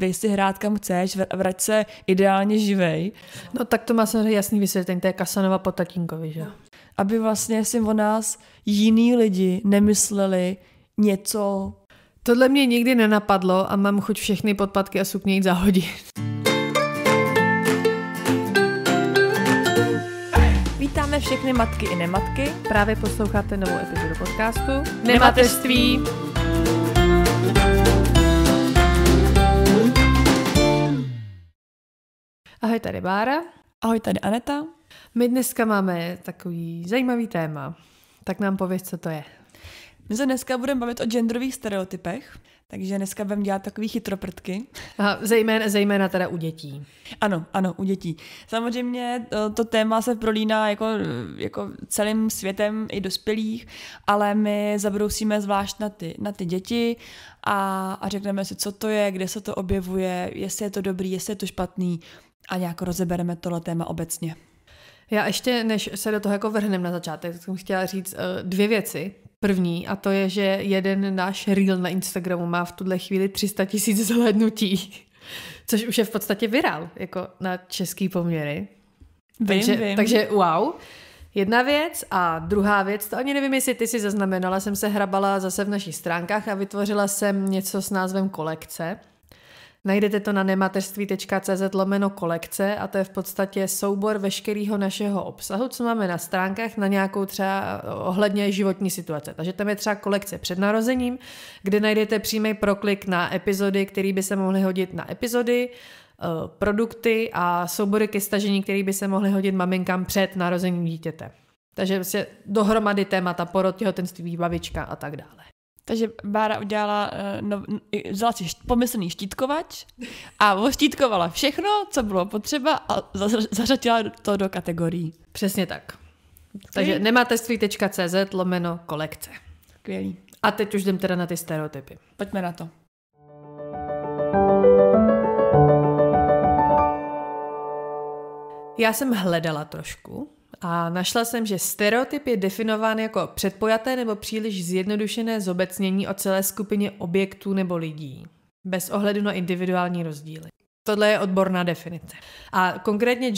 dej si hrát kam chceš, vrať se ideálně živej. No tak to má samozřejmě jasný vysvětlení, to je Casanova po tatínkovi, že? Aby vlastně si o nás jiný lidi nemysleli něco. Tohle mě nikdy nenapadlo a mám chuť všechny podpatky a sukně jít zahodit. Vítáme všechny matky i nematky. Právě posloucháte novou epizodu podcastu Nemateřství. Ahoj, tady Bára. Ahoj, tady Aneta. My dneska máme takový zajímavý téma. Tak nám pověz, co to je. My se dneska budeme bavit o genderových stereotypech, takže dneska budeme dělat takový chytroprdky. Aha, zejména teda u dětí. Ano, u dětí. Samozřejmě to téma se prolíná jako celým světem i dospělých, ale my zabrousíme zvlášť na ty děti a řekneme si, co to je, kde se to objevuje, jestli je to dobrý, jestli je to špatný a nějak rozebereme tohle téma obecně. Já ještě, než se do toho jako vrhneme na začátek, tak jsem chtěla říct dvě věci. První, a to je, že jeden náš reel na Instagramu má v tuhle chvíli 300 000 zhlédnutí, což už je v podstatě virál, jako na český poměry. Vím. Takže wow. Jedna věc a druhá věc, to ani nevím, jestli ty si zaznamenala, jsem se hrabala zase v našich stránkách a vytvořila jsem něco s názvem kolekce. Najdete to na nemateřství.cz/kolekce a to je v podstatě soubor veškerého našeho obsahu, co máme na stránkách na nějakou třeba ohledně životní situace. Takže tam je třeba kolekce před narozením, kde najdete přímý proklik na epizody, které by se mohly hodit na epizody, produkty a soubory ke stažení, které by se mohly hodit maminkám před narozením dítěte. Takže vlastně dohromady témata porod, těhotenství, babička a tak dále. Takže Bára udělala, vzala si pomyslný štítkovač a oštítkovala všechno, co bylo potřeba a zařadila to do kategorií. Přesně tak. Takže nemateřství.cz/kolekce. Skvělý. A teď už jdem teda na ty stereotypy. Pojďme na to. Já jsem hledala trošku a našla jsem, že stereotyp je definován jako předpojaté nebo příliš zjednodušené zobecnění o celé skupině objektů nebo lidí, bez ohledu na individuální rozdíly. Tohle je odborná definice. A konkrétně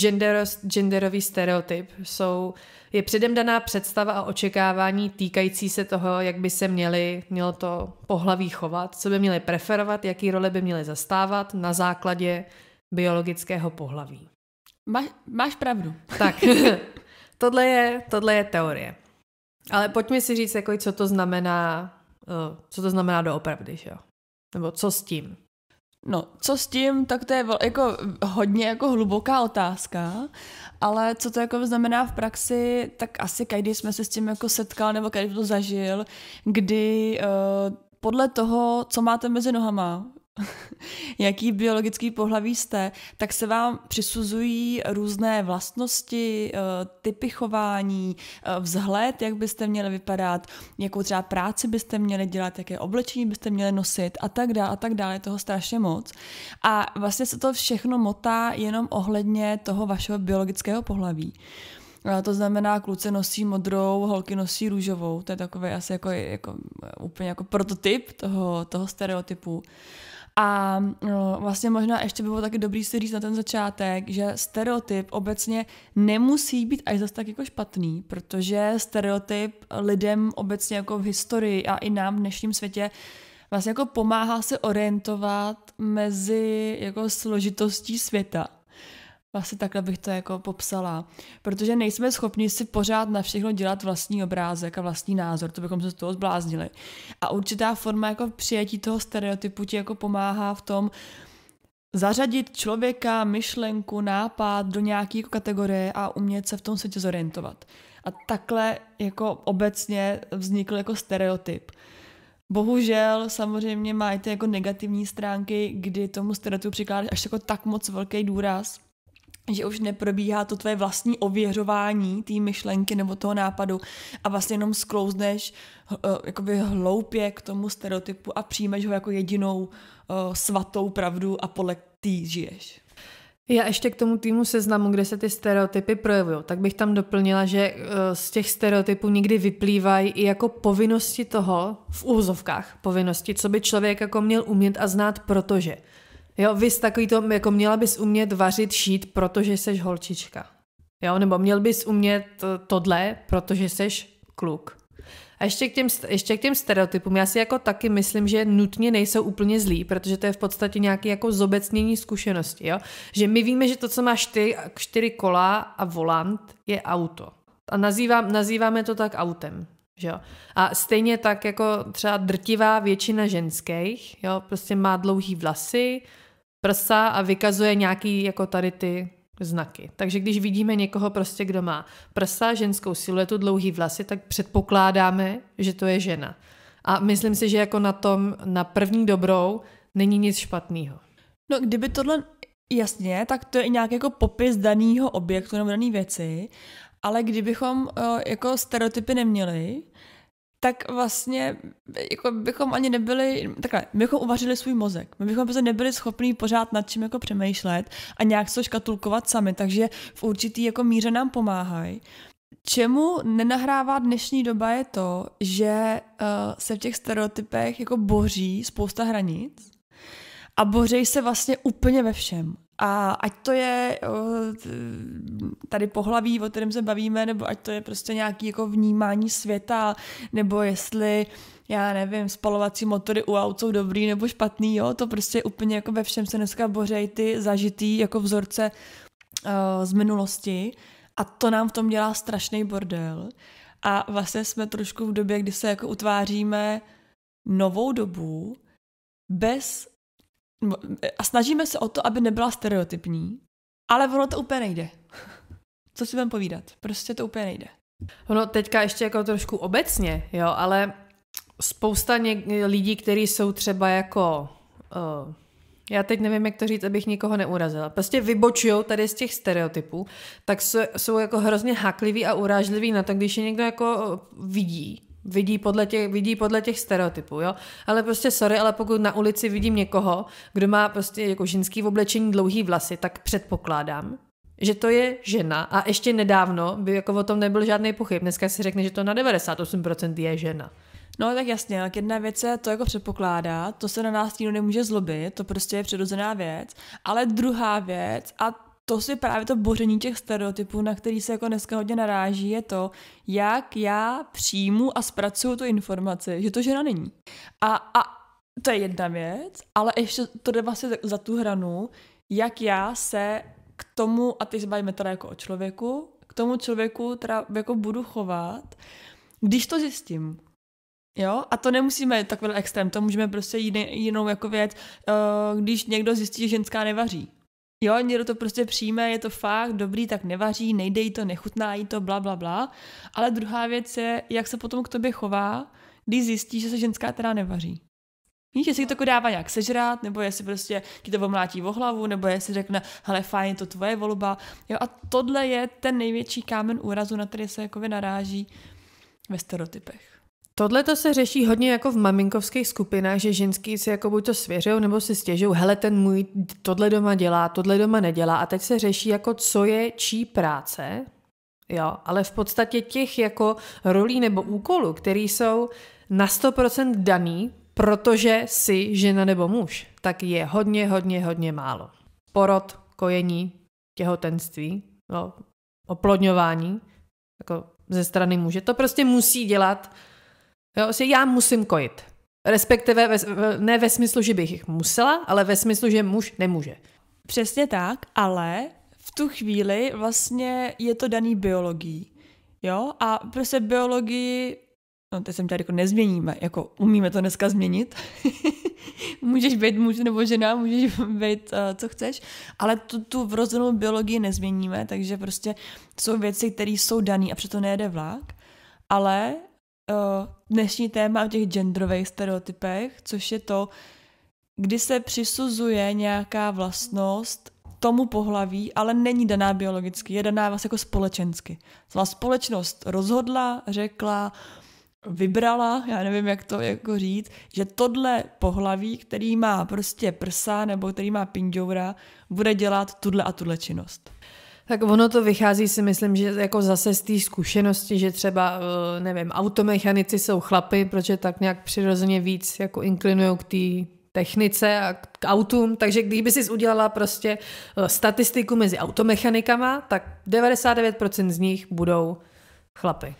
genderový stereotyp je předem daná představa a očekávání týkající se toho, jak by se mělo to pohlaví chovat, co by měli preferovat, jaký role by měli zastávat na základě biologického pohlaví. Máš pravdu. Tak, tohle je teorie. Ale pojďme si říct, jako, co to znamená doopravdy, že jo? Nebo co s tím? No, co s tím, tak to je jako hodně jako hluboká otázka, ale co to jako znamená v praxi, tak asi každý jsme se s tím jako setkal nebo každý to zažil, kdy podle toho, co máte mezi nohama, jaký biologický pohlaví jste, tak se vám přisuzují různé vlastnosti, typy chování, vzhled, jak byste měli vypadat, jakou třeba práci byste měli dělat, jaké oblečení byste měli nosit a tak dále, je toho strašně moc. A vlastně se to všechno motá jenom ohledně toho vašeho biologického pohlaví. To znamená, kluci nosí modrou, holky nosí růžovou, to je takový asi jako úplně jako prototyp toho stereotypu. A vlastně možná ještě by bylo taky dobrý si říct na ten začátek, že stereotyp obecně nemusí být až zase tak jako špatný, protože stereotyp lidem obecně jako v historii a i nám v dnešním světě vlastně jako pomáhá se orientovat mezi jako složitostí světa. Vlastně takhle bych to jako popsala. Protože nejsme schopni si pořád na všechno dělat vlastní obrázek a vlastní názor, to bychom se z toho zbláznili. A určitá forma jako přijetí toho stereotypu ti jako pomáhá v tom zařadit člověka, myšlenku, nápad do nějaké jako kategorie a umět se v tom světě zorientovat. A takhle jako obecně vznikl jako stereotyp. Bohužel samozřejmě má i ty jako negativní stránky, kdy tomu stereotypu přikládáš až jako tak moc velký důraz, že už neprobíhá to tvoje vlastní ověřování té myšlenky nebo toho nápadu a vlastně jenom sklouzneš jakoby hloupě k tomu stereotypu a přijmeš ho jako jedinou svatou pravdu a podle tý žiješ. Já ještě k tomu týmu seznamu, kde se ty stereotypy projevují, tak bych tam doplnila, že z těch stereotypů někdy vyplývají i jako povinnosti toho, v úvozovkách povinnosti, co by člověk jako měl umět a znát, protože Jo, vys takový to, jako měla bys umět vařit, šít, protože jsi holčička. Jo, nebo měl bys umět tohle, protože jsi kluk. A ještě k těm stereotypům, já si jako taky myslím, že nutně nejsou úplně zlí, protože to je v podstatě nějaké jako zobecnění zkušenosti, jo? Že my víme, že to, co má 4 kola a volant, je auto. A nazýváme to tak autem. Že jo? A stejně tak jako třeba drtivá většina ženských, jo? Prostě má dlouhý vlasy, prsa a vykazuje nějaký jako tady ty znaky. Takže když vidíme někoho prostě, kdo má prsa, ženskou siluetu, dlouhý vlasy, tak předpokládáme, že to je žena. A myslím si, že jako na tom, na první dobrou, není nic špatného. No, kdyby tohle, jasně, tak to je i nějaký jako popis daného objektu nebo dané věci, ale kdybychom jako stereotypy neměli, tak vlastně jako bychom ani nebyli, takhle, my bychom uvařili svůj mozek. My bychom prostě nebyli schopní pořád nad čím jako přemýšlet a nějak se škatulkovat sami, takže v určitý jako míře nám pomáhají. Čemu nenahrává dnešní doba je to, že se v těch stereotypech jako boří spousta hranic a boří se vlastně úplně ve všem. A ať to je tady pohlaví, o kterém se bavíme, nebo ať to je prostě nějaké jako vnímání světa, nebo jestli, já nevím, spalovací motory u aut jsou dobrý nebo špatný, jo, to prostě úplně jako ve všem se dneska bořejí ty zažitý jako vzorce z minulosti a to nám v tom dělá strašný bordel. A vlastně jsme trošku v době, kdy se jako utváříme novou dobu a snažíme se o to, aby nebyla stereotypní, ale ono to úplně nejde. Co si budeme povídat? Prostě to úplně nejde. Ono teďka ještě jako trošku obecně, jo, ale spousta lidí, kteří jsou třeba jako, já teď nevím, jak to říct, abych nikoho neurazila, prostě vybočujou tady z těch stereotypů, tak jsou jako hrozně hákliví a urážliví na to, když je někdo jako vidí podle těch stereotypů, jo. Ale prostě sorry, ale pokud na ulici vidím někoho, kdo má prostě jako ženský v oblečení dlouhý vlasy, tak předpokládám, že to je žena a ještě nedávno by jako o tom nebyl žádný pochyb. Dneska si řekne, že to na 98% je žena. No tak jasně, tak jedna věc je to jako předpokládá, to se na nás nikdo nemůže zlobit, to prostě je přirozená věc, ale druhá věc a to si právě to boření těch stereotypů, na který se jako dneska hodně naráží, je to, jak já přijmu a zpracuju tu informaci, že to žena není. A to je jedna věc, ale ještě to jde vlastně za tu hranu, jak já se k tomu, a teď se bavíme teda jako o člověku, k tomu člověku teda jako budu chovat, když to zjistím. Jo? A to nemusíme takový extrém, to můžeme prostě jinou jako věc, když někdo zjistí, že ženská nevaří. Jo, někdo to prostě přijme, je to fakt dobrý, tak nevaří, nejde jí to, nechutná jí to, bla, bla, bla. Ale druhá věc je, jak se potom k tobě chová, když zjistí, že se ženská teda nevaří. Víš, jestli to dává nějak sežrát, nebo jestli prostě ti to omlátí o hlavu, nebo jestli řekne, hele, fajn, je to tvoje volba. Jo, a tohle je ten největší kámen úrazu, na který se jakoby naráží ve stereotypech. Tohle to se řeší hodně jako v maminkovských skupinách, že ženský si jako buď to svěřují, nebo si stěžují, hele, ten můj tohle doma dělá, tohle doma nedělá a teď se řeší jako co je čí práce, jo, ale v podstatě těch jako rolí nebo úkolů, které jsou na 100% daný, protože jsi žena nebo muž, tak je hodně málo. Porod, kojení, těhotenství, no, oplodňování, jako ze strany muže, to prostě musí dělat. Jo, já musím kojit. Respektive ne ve smyslu, že bych jich musela, ale ve smyslu, že muž nemůže. Přesně tak, ale v tu chvíli vlastně je to daný biologií. Jo? A prostě biologii, no teď jsem tady jako nezměníme, jako umíme to dneska změnit. Můžeš být muž nebo žena, můžeš být co chceš, ale tu vrozenou biologii nezměníme, takže prostě jsou věci, které jsou daný a proto nejede vlak, ale dnešní téma o těch genderových stereotypech, což je to, kdy se přisuzuje nějaká vlastnost tomu pohlaví, ale není daná biologicky, je daná vlastně jako společensky. Společnost rozhodla, řekla, vybrala, já nevím, jak to jako říct, že tohle pohlaví, který má prostě prsa nebo který má pinďoura, bude dělat tuhle a tuhle činnost. Tak ono to vychází, si myslím, že jako zase z té zkušenosti, že třeba, nevím, automechanici jsou chlapy, protože tak nějak přirozeně víc jako inklinují k té technice a k autům, takže kdyby jsi udělala prostě statistiku mezi automechanikama, tak 99% z nich budou chlapy.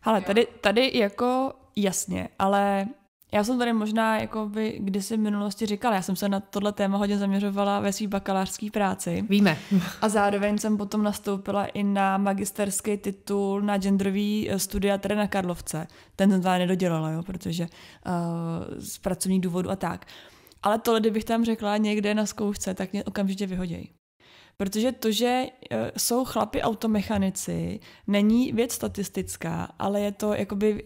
Ale tady jako jasně, ale já jsem tady možná jako by kdysi v minulosti říkala, já jsem se na tohle téma hodně zaměřovala ve své bakalářské práci. Víme. A zároveň jsem potom nastoupila i na magisterský titul na genderový studia tady na Karlovce. Ten jsem nedodělala, jo, protože z pracovních důvodů a tak. Ale tohle, kdybych tam řekla někde na zkoušce, tak mě okamžitě vyhodějí. Protože to, že jsou chlapi automechanici, není věc statistická, ale je to jakoby...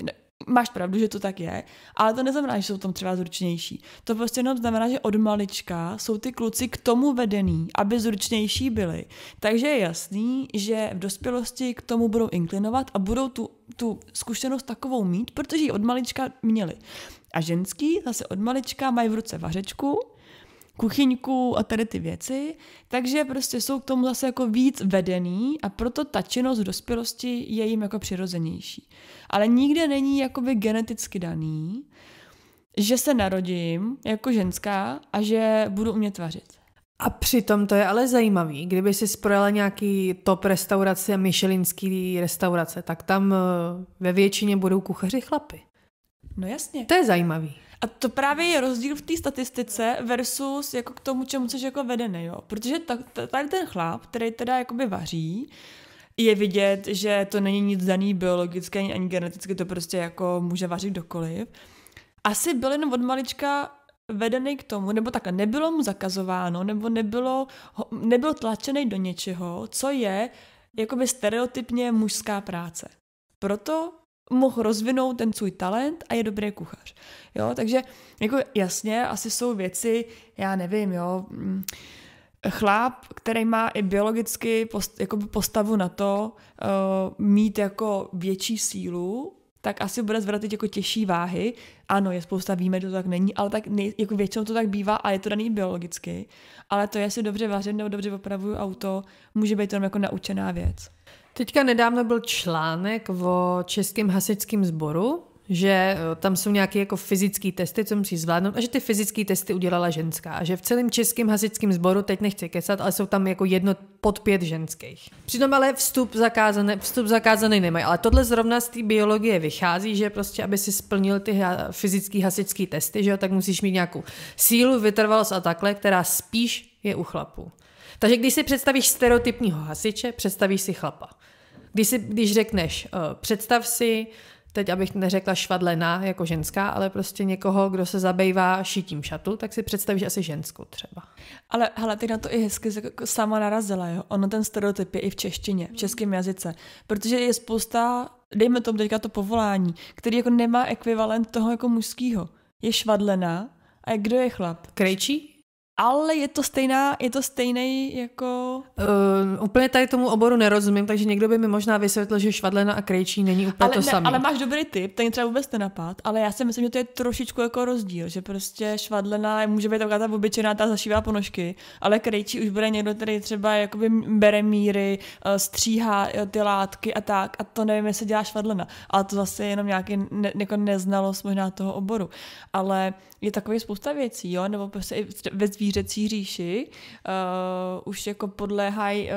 Máš pravdu, že to tak je, ale to neznamená, že jsou tam třeba zručnější. To prostě jenom znamená, že od malička jsou ty kluci k tomu vedený, aby zručnější byli. Takže je jasný, že v dospělosti k tomu budou inklinovat a budou tu zkušenost takovou mít, protože ji od malička měli. A ženský zase od malička mají v ruce vařečku, kuchyňku a tady ty věci, takže prostě jsou k tomu zase jako víc vedený a proto ta činnost v dospělosti je jim jako přirozenější. Ale nikde není jakoby geneticky daný, že se narodím jako ženská a že budu umět vařit. A přitom to je ale zajímavý, kdyby si spojila nějaký top restaurace a michelinský restaurace, tak tam ve většině budou kuchaři chlapy. No jasně. To je zajímavý. A to právě je rozdíl v té statistice versus jako k tomu, čemu jsi jako vedený, jo. Protože tady ten chlap, který teda jakoby vaří, je vidět, že to není nic daný biologicky ani geneticky, to prostě jako může vařit kdokoliv. Asi byl jenom od malička vedený k tomu, nebo takhle, nebylo mu zakazováno, nebo nebyl tlačený do něčeho, co je jakoby stereotypně mužská práce. Proto mohl rozvinout ten svůj talent a je dobrý kuchař. Jo, takže jako jasně, asi jsou věci, já nevím, jo, chlap, který má i biologicky postavu na to mít jako větší sílu, tak asi bude zvratit jako těžší váhy. Ano, je spousta víme, že to tak není, ale tak jako většinou to tak bývá a je to daný biologicky. Ale to, jestli dobře vařím nebo dobře opravuju auto, může být jenom jako naučená věc. Teďka nedávno byl článek o českém hasičském sboru, že tam jsou nějaké jako fyzické testy, co musí zvládnout a že ty fyzické testy udělala ženská a že v celém českém hasičském sboru, teď nechci kecat, ale jsou tam jako 1 pod 5 ženských. Přitom ale vstup zakázaný nemají, ale tohle zrovna z té biologie vychází, že prostě, aby si splnil ty fyzické hasičské testy, že jo, tak musíš mít nějakou sílu, vytrvalost a takhle, která spíš je u chlapů. Takže když si představíš stereotypního hasiče, představíš si chlapa. Když řekneš, představ si, teď abych neřekla švadlena jako ženská, ale prostě někoho, kdo se zabývá šitím šatu, tak si představíš asi ženskou třeba. Ale hele, ty na to i hezky sama narazila, jo. Ono ten stereotyp je i v češtině, v českém jazyce, protože je spousta, dejme tomu teďka to povolání, který jako nemá ekvivalent toho jako mužskýho. Je švadlena a kdo je chlap? Krejčí? Ale je to stejný jako... Úplně tady tomu oboru nerozumím, takže někdo by mi možná vysvětlil, že švadlena a krejčí není úplně to samé. Ale máš dobrý tip, ten třeba vůbec nenapad, ale já si myslím, že to je trošičku jako rozdíl, že prostě švadlena může být taková ta obyčejná, ta zašívá ponožky, ale krejčí už bude někdo, který třeba jakoby bere míry, stříhá ty látky a tak, a to nevím, jestli dělá švadlena, ale to zase je jenom nějaký jako neznalost možná toho oboru. Ale je takový spousta věcí, jo, nebo prostě i ve zvířecí říši už jako podléhají,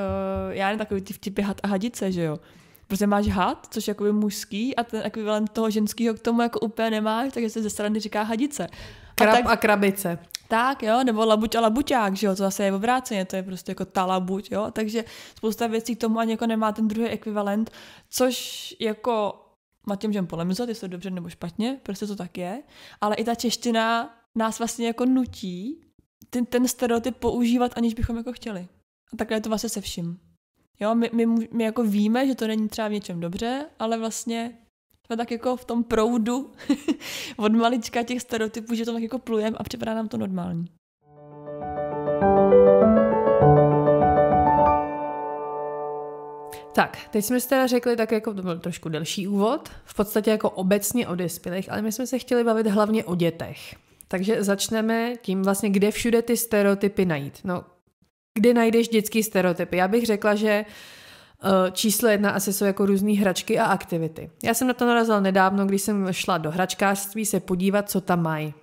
já nevím, takový ty vtipy had a hadice, že jo. Prostě máš had, což je jakoby mužský a ten ekvivalent toho ženského k tomu jako úplně nemáš, takže se ze strany říká hadice. Krab a krabice. Tak, jo, nebo labuť a labuťák, že jo, to zase je obráceně, to je prostě jako ta labuť, jo, takže spousta věcí k tomu ani jako nemá ten druhý ekvivalent, což jako nad tím můžeme polemizovat, jestli to dobře nebo špatně, prostě to tak je, ale i ta čeština nás vlastně jako nutí ten stereotyp používat, aniž bychom jako chtěli. A takhle je to vlastně se vším. Jo, my jako víme, že to není třeba v něčem dobře, ale vlastně jsme tak jako v tom proudu od malička těch stereotypů, že to tak jako plujeme a připadá nám to normální. Tak, teď jsme si teda řekli tak jako, to byl trošku delší úvod, v podstatě jako obecně o dospělých, ale my jsme se chtěli bavit hlavně o dětech. Takže začneme tím vlastně, kde všude ty stereotypy najít. No, kde najdeš dětský stereotypy? Já bych řekla, že číslo 1 asi jsou jako různý hračky a aktivity. Já jsem na to narazila nedávno, když jsem šla do hračkářství se podívat, co tam mají.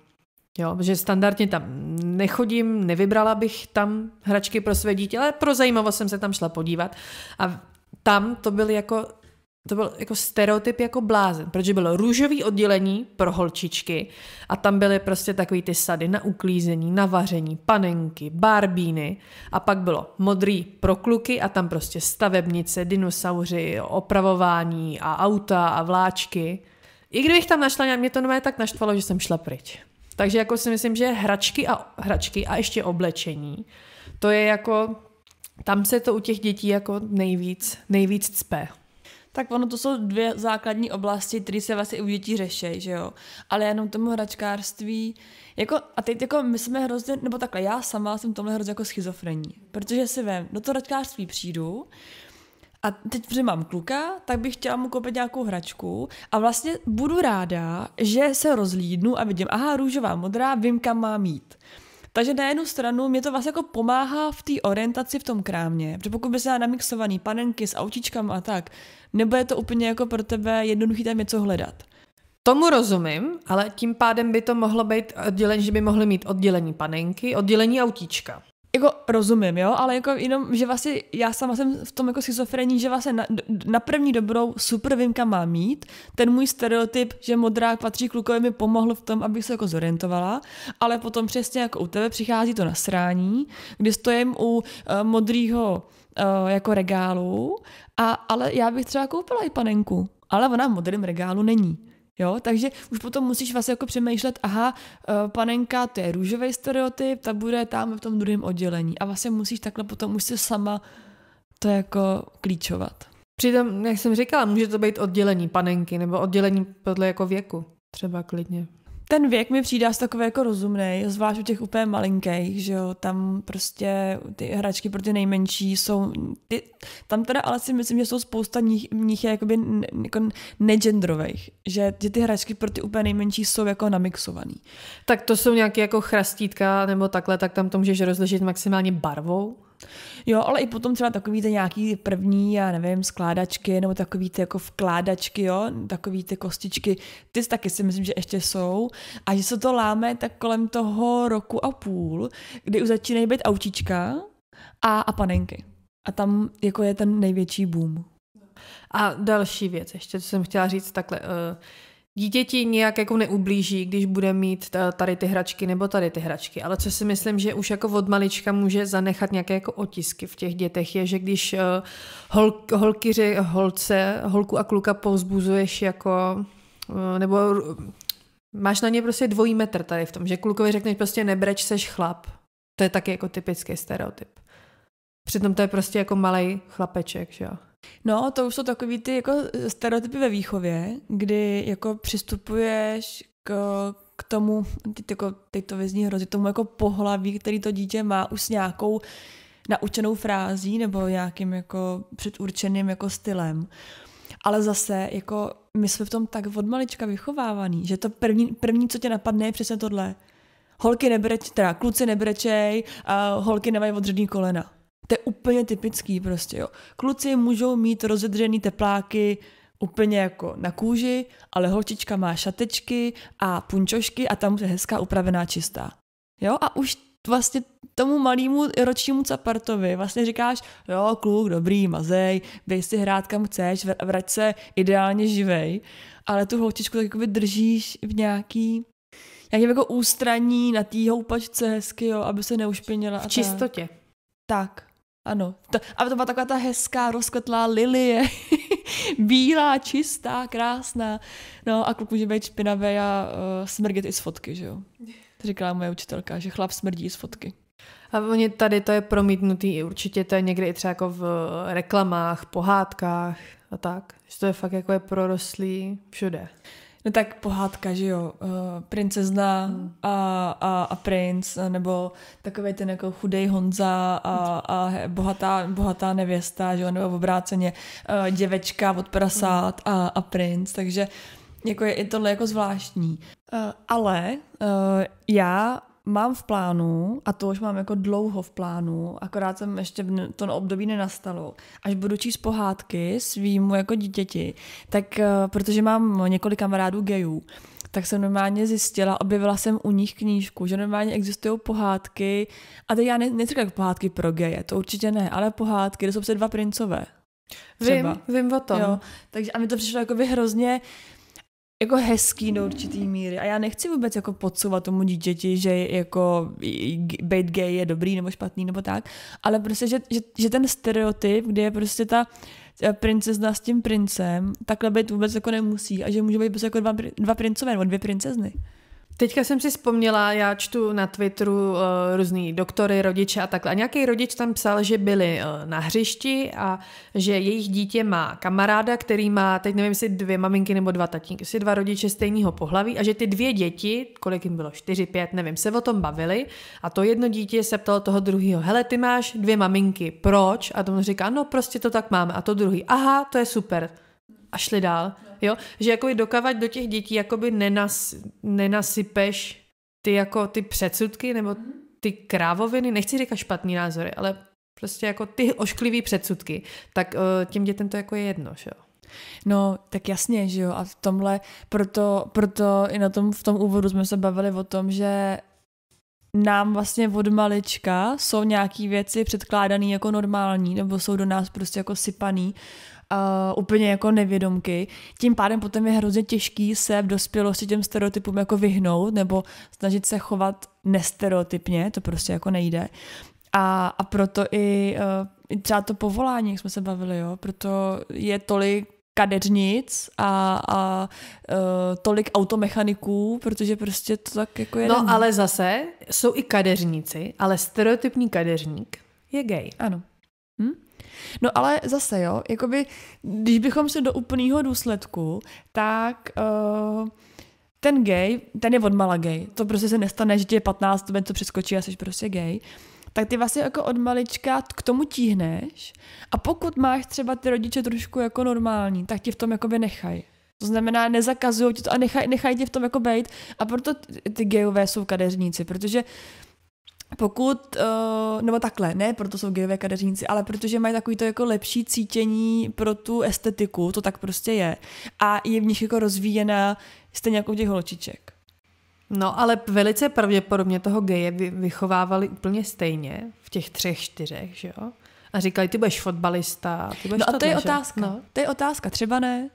Jo, protože standardně tam nechodím, nevybrala bych tam hračky pro své dítě, ale pro zajímavost jsem se tam šla podívat. A tam to byl jako stereotyp jako blázen, protože bylo růžový oddělení pro holčičky a tam byly prostě takový ty sady na uklízení, na vaření, panenky, barbíny a pak bylo modrý pro kluky a tam prostě stavebnice, dinosauři, opravování a auta a vláčky. I kdybych tam našla, mě to nové tak naštvalo, že jsem šla pryč. Takže jako si myslím, že hračky a ještě oblečení, to je jako, tam se to u těch dětí jako nejvíc cpe. Tak ono to jsou dvě základní oblasti, které se vlastně u dětí řeší, že jo. Ale jenom tomu hračkářství, jako, a teď jako my jsme hrozně, nebo takhle, já sama jsem tomhle hrozně jako schizofrení, protože si vem, do toho hračkářství přijdu a teď, protože mám kluka, tak bych chtěla mu koupit nějakou hračku a vlastně budu ráda, že se rozhlídnu a vidím, aha, růžová, modrá, vím, kam mám jít. Takže na jednu stranu mě to vlastně jako pomáhá v té orientaci v tom krámě, protože pokud by se dala namixovaný panenky s autíčkami a tak, nebo je to úplně jako pro tebe jednoduchý tam něco hledat. Tomu rozumím, ale tím pádem by to mohlo být oddělení, že by mohly mít oddělení panenky, oddělení autíčka. Jako rozumím, jo, ale jako jenom, že vlastně já sama jsem v tom jako schizofrení, že vlastně na první dobrou super vím, kam mám mít. Ten můj stereotyp, že modrák patří klukovi, mi pomohl v tom, abych se jako zorientovala, ale potom přesně jako u tebe přichází to nasrání, kdy stojím u modrýho jako regálu, ale já bych třeba koupila i panenku, ale ona v modrém regálu není. Jo, takže už potom musíš vlastně jako přemýšlet, aha, panenka, to je růžový stereotyp, ta bude tam v tom druhém oddělení a vlastně musíš takhle potom už si sama to jako klíčovat. Přitom, jak jsem říkala, může to být oddělení panenky nebo oddělení podle jako věku, třeba klidně. Ten věk mi přijde asi takový jako rozumnej, zvlášť u těch úplně malinkých, že jo, tam prostě ty hračky pro ty nejmenší jsou, tam teda ale si myslím, že jsou spousta nich je jakoby jako negendrových, že ty hračky pro ty úplně nejmenší jsou jako namixovaný. Tak to jsou nějaké jako chrastítka nebo takhle, tak tam to můžeš rozlišit maximálně barvou. Jo, ale i potom třeba takový ty nějaký první, já nevím, skládačky nebo takový ty jako vkládačky, jo, takový ty kostičky, ty taky si myslím, že ještě jsou a že se to láme tak kolem toho roku a půl, kdy už začínají být autíčka a panenky. A tam jako je ten největší boom. A další věc, ještě co jsem chtěla říct takhle, dítěti nějak jako neublíží, když bude mít tady ty hračky nebo tady ty hračky, ale co si myslím, že už jako od malička může zanechat nějaké jako otisky v těch dětech, je, že když holku a kluka povzbuzuješ jako, nebo máš na ně prostě dvojí metr tady v tom, že klukovi řekneš prostě nebreč, seš chlap. To je taky jako typický stereotyp. Přitom to je prostě jako malej chlapeček, že jo. No, to už jsou takový ty jako stereotypy ve výchově, kdy jako přistupuješ k tomu, teď to vyzní hrozně, tomu jako pohlaví, který to dítě má už s nějakou naučenou frází nebo nějakým jako předurčeným jako stylem. Ale zase jako my jsme v tom tak od malička vychovávaný, že to první, co tě napadne, je přesně tohle. Kluci nebrečej a holky nemají odředný kolena. To je úplně typický prostě, jo. Kluci můžou mít rozedřený tepláky úplně jako na kůži, ale holčička má šatečky a punčošky a tam je hezká upravená čistá. Jo, a už vlastně tomu malému ročnímu capartovi vlastně říkáš, jo, kluk, dobrý, mazej, běž si hrát kam chceš, vrať se ideálně živej, ale tu holčičku tak jakoby držíš v nějakým jako ústraní na té houpačce hezky, jo, aby se neušpinila. V čistotě. Tak, ano. A to byla taková ta hezká, rozkvetlá lilie, bílá, čistá, krásná. No a kluk může být špinavý a smrdět i z fotky, že jo. To říkala moje učitelka, že chlap smrdí z fotky. A oni tady to je promítnutý, určitě to je někdy i třeba jako v reklamách, pohádkách a tak. Že to je fakt jako je prorostlý všude. No tak pohádka, že jo, princezna a princ, nebo takovej ten jako chudej Honza a bohatá nevěsta, že jo, nebo obráceně děvečka od prasát a princ, takže jako je tohle jako zvláštní. Ale já mám v plánu, a to už mám jako dlouho v plánu, akorát jsem ještě to období nenastalo, až budu číst pohádky svýmu jako dítěti, tak protože mám několik kamarádů gayů, tak jsem normálně zjistila, objevila jsem u nich knížku, že normálně existují pohádky, a teď já neříkám jako pohádky pro geje, to určitě ne, ale pohádky, kde jsou prostě dva princové. Vím o tom. Jo, takže a mi to přišlo jako hrozně jako hezký do určitý míry a já nechci vůbec jako podsouvat tomu dítěti, že jako být gay je dobrý nebo špatný nebo tak, ale prostě, že ten stereotyp, kde je prostě ta princezna s tím princem, takhle být vůbec jako nemusí a že může být prostě jako dva princové nebo dvě princezny. Teďka jsem si vzpomněla, já čtu na Twitteru různý doktory, rodiče a takhle. A nějaký rodič tam psal, že byli na hřišti a že jejich dítě má kamaráda, který má, teď nevím, jestli 2 maminky nebo 2 tatínky, jestli 2 rodiče stejného pohlaví a že ty 2 děti, kolik jim bylo, 4, 5, nevím, se o tom bavili a to jedno dítě se ptalo toho druhého, hele, ty máš 2 maminky, proč? A tomu říká, no prostě to tak máme. A to druhý, aha, to je super. A šli dál. Jo? Že jakoby dokavať do těch dětí jakoby nenasypeš ty předsudky nebo ty krávoviny, nechci říkat špatný názory, ale prostě jako ty ošklivý předsudky, tak těm dětem to jako je jedno, že jo. No, tak jasně, že jo, a v tomhle, proto i v tom úvodu jsme se bavili o tom, že nám vlastně od malička jsou nějaký věci předkládaný jako normální, nebo jsou do nás prostě jako sypaný, úplně jako nevědomky. Tím pádem potom je hrozně těžký se v dospělosti těm stereotypům jako vyhnout nebo snažit se chovat nestereotypně, to prostě jako nejde. A proto i třeba to povolání, jak jsme se bavili, jo, proto je tolik kadeřnic a tolik automechaniků, protože prostě to tak jako je. No ale zase jsou i kadeřníci, ale stereotypní kadeřník je gay. Ano. No ale zase, jo, jakoby, když bychom se do úplného důsledku, tak ten gay, ten je odmala gay. To prostě se nestane, že ti je 15, to to přeskočí a jsi prostě gay. Tak ty vlastně jako od malička k tomu tíhneš a pokud máš třeba ty rodiče trošku jako normální, tak ti v tom jakoby nechají. To znamená, nezakazují ti to a nechají tě v tom jako bejt a proto ty gayové jsou kadeřníci, protože pokud, nebo takhle, ne proto jsou gayové kadeřníci, ale protože mají takový to jako lepší cítění pro tu estetiku, to tak prostě je. A je v nich jako rozvíjená stejně jako těch holčiček. No, ale velice pravděpodobně toho geje vychovávali úplně stejně v těch 3, 4, že jo? A říkali, ty budeš fotbalista, ty budeš to je otázka. No. To je otázka, třeba ne.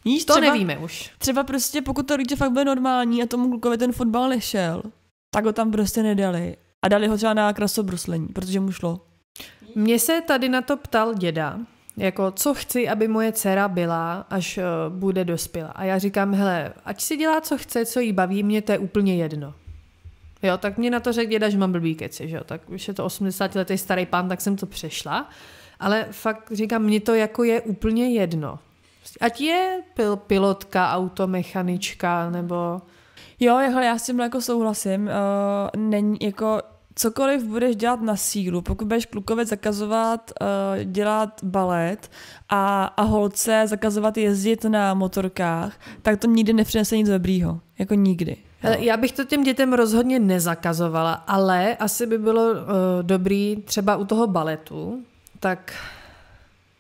Víš, to třeba, nevíme už. Třeba prostě pokud to rodiče fakt bude normální a tomu klukovi ten fotbal nešel, tak ho tam prostě nedali. A dali ho třeba na krasobruslení, protože mu šlo. Mně se tady na to ptal děda, jako co chci, aby moje dcera byla, až bude dospělá. A já říkám, hele, ať si dělá, co chce, co jí baví, mě to je úplně jedno. Jo, tak mě na to řekl děda, že mám blbý keci, že jo, tak už je to 80letý starý pán, tak jsem to přešla. Ale fakt říkám, mě to jako je úplně jedno. Ať je pilotka, automechanička, nebo... Jo, já s tím jako souhlasím. Není jako cokoliv budeš dělat na sílu, pokud budeš klukovi zakazovat dělat balet a holce zakazovat jezdit na motorkách, tak to nikdy nepřinese nic dobrýho. Jako nikdy. Hele, já bych to těm dětem rozhodně nezakazovala, ale asi by bylo dobrý třeba u toho baletu, tak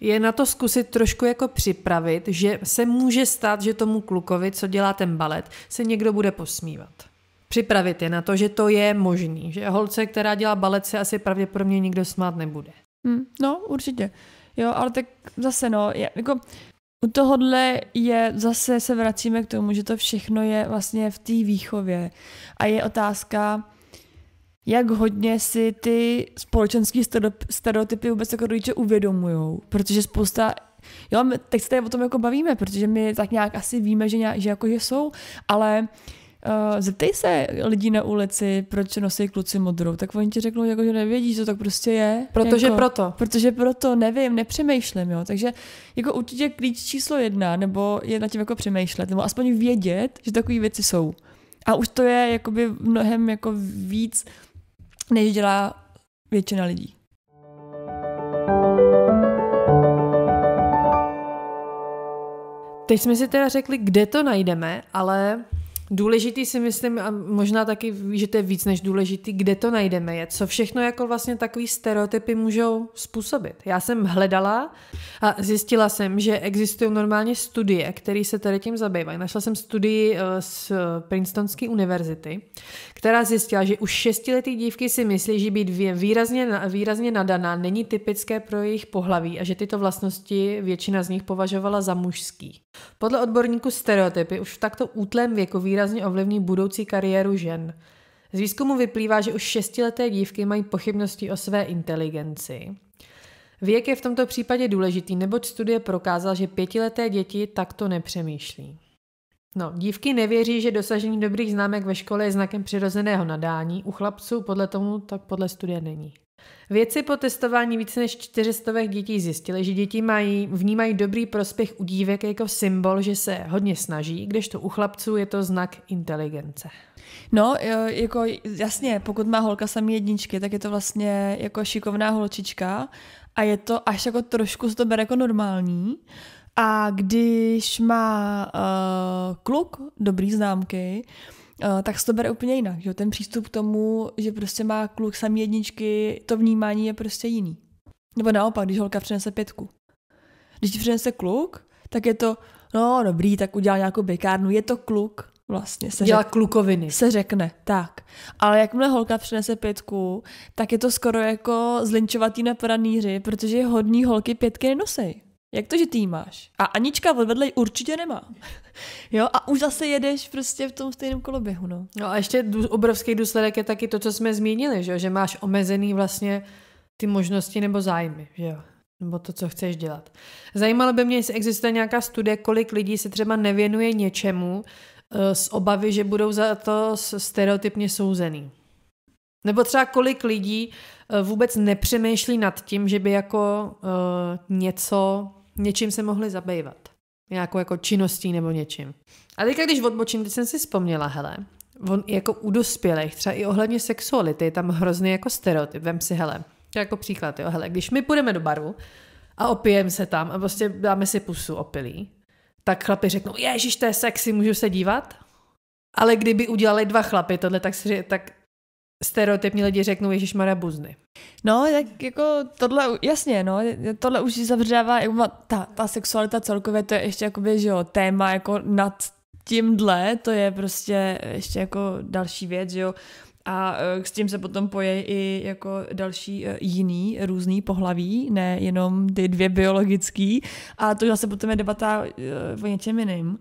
je na to zkusit trošku jako připravit, že se může stát, že tomu klukovi, co dělá ten balet, se někdo bude posmívat. Připravit je na to, že to je možný, že holce, která dělá balet, se asi pravděpodobně nikdo smát nebude. No, určitě. Jo, ale tak zase jako u tohohle je, zase se vracíme k tomu, že to všechno je vlastně v té výchově a je otázka, jak hodně si ty společenské stereotypy vůbec jako rodiče uvědomujou, protože spousta, jo, my teď se tady o tom jako bavíme, protože my tak nějak asi víme, že jsou, ale zeptej se lidí na ulici, proč nosí kluci modrou, tak oni ti řeknou, jako, že nevědí, co tak prostě je. Protože proto, nevím, nepřemýšlím, jo. Takže jako určitě klíč číslo 1, nebo je na tím jako přemýšlet, nebo aspoň vědět, že takové věci jsou. A už to je jakoby mnohem jako víc, než dělá většina lidí. Teď jsme si teda řekli, kde to najdeme, ale Důležitý si myslím, a možná taky, že to je víc než důležitý, kde to najdeme, je, co všechno jako vlastně takový stereotypy můžou způsobit. Já jsem hledala a zjistila jsem, že existují normálně studie, které se tady tím zabývají. Našla jsem studii z Princetonské univerzity, která zjistila, že už 6letý dívky si myslí, že být výrazně nadaná není typické pro jejich pohlaví a že tyto vlastnosti většina z nich považovala za mužský. Podle odborníků stereotypy už v takto útlém věku výrazně ovlivní budoucí kariéru žen. Z výzkumu vyplývá, že už 6leté dívky mají pochybnosti o své inteligenci. Věk je v tomto případě důležitý, neboť studie prokázala, že 5leté děti takto nepřemýšlí. No, dívky nevěří, že dosažení dobrých známek ve škole je znakem přirozeného nadání, u chlapců podle studie není. Vědci po testování více než 400 dětí zjistili, že děti vnímají dobrý prospěch u dívek jako symbol, že se hodně snaží, kdežto u chlapců je to znak inteligence. No, jako jasně, pokud má holka samý jedničky, tak je to vlastně jako šikovná holčička a je to až jako trošku se to bere jako normální. A když má kluk dobrý známky, tak se to bere úplně jinak. Že? Ten přístup k tomu, že prostě má kluk samý jedničky, to vnímání je prostě jiný. Nebo naopak, když holka přinese 5. Když ti přinese kluk, tak je to, no dobrý, tak udělal nějakou bejkárnu, je to kluk vlastně. Dělá klukoviny. Se řekne, tak. Ale jakmile holka přinese 5, tak je to skoro jako zlinčovatý na pranýři, protože hodný holky 5 nenosej. Jak to, že ty máš? A Anička odvedle určitě nemá. Jo, a už zase jedeš prostě v tom stejném koloběhu, no. No a ještě obrovský důsledek je taky to, co jsme zmínili, že máš omezený vlastně ty možnosti nebo zájmy, že jo? Nebo to, co chceš dělat. Zajímalo by mě, jestli existuje nějaká studie, kolik lidí se třeba nevěnuje něčemu z obavy, že budou za to stereotypně souzený. Nebo třeba kolik lidí vůbec nepřemýšlí nad tím, že by jako něčím se mohli zabývat. Nějakou jako činností nebo něčím. A teďka, když odbočím, teď jsem si vzpomněla, hele, jako u dospělých, třeba i ohledně sexuality, je tam hrozný jako stereotyp. Vem si, hele, to je jako příklad, jo, hele, když my půjdeme do baru a opijeme se tam a prostě dáme si pusu opilý, tak chlapi řeknou, ježiš, to je sexy, můžu se dívat? Ale kdyby udělali 2 chlapy tohle, tak stereotypní lidi řeknou ježišmarja buzny. No, tak jako tohle, jasně, no, tohle už zavřává, jako ta sexualita celkově, to je ještě jakoby, že jo, téma jako nad tímhle, to je prostě ještě jako další věc, že jo, a s tím se potom poje i jako další jiný různý pohlaví, ne jenom ty 2 biologický, a to zase potom je debata o něčem jiným.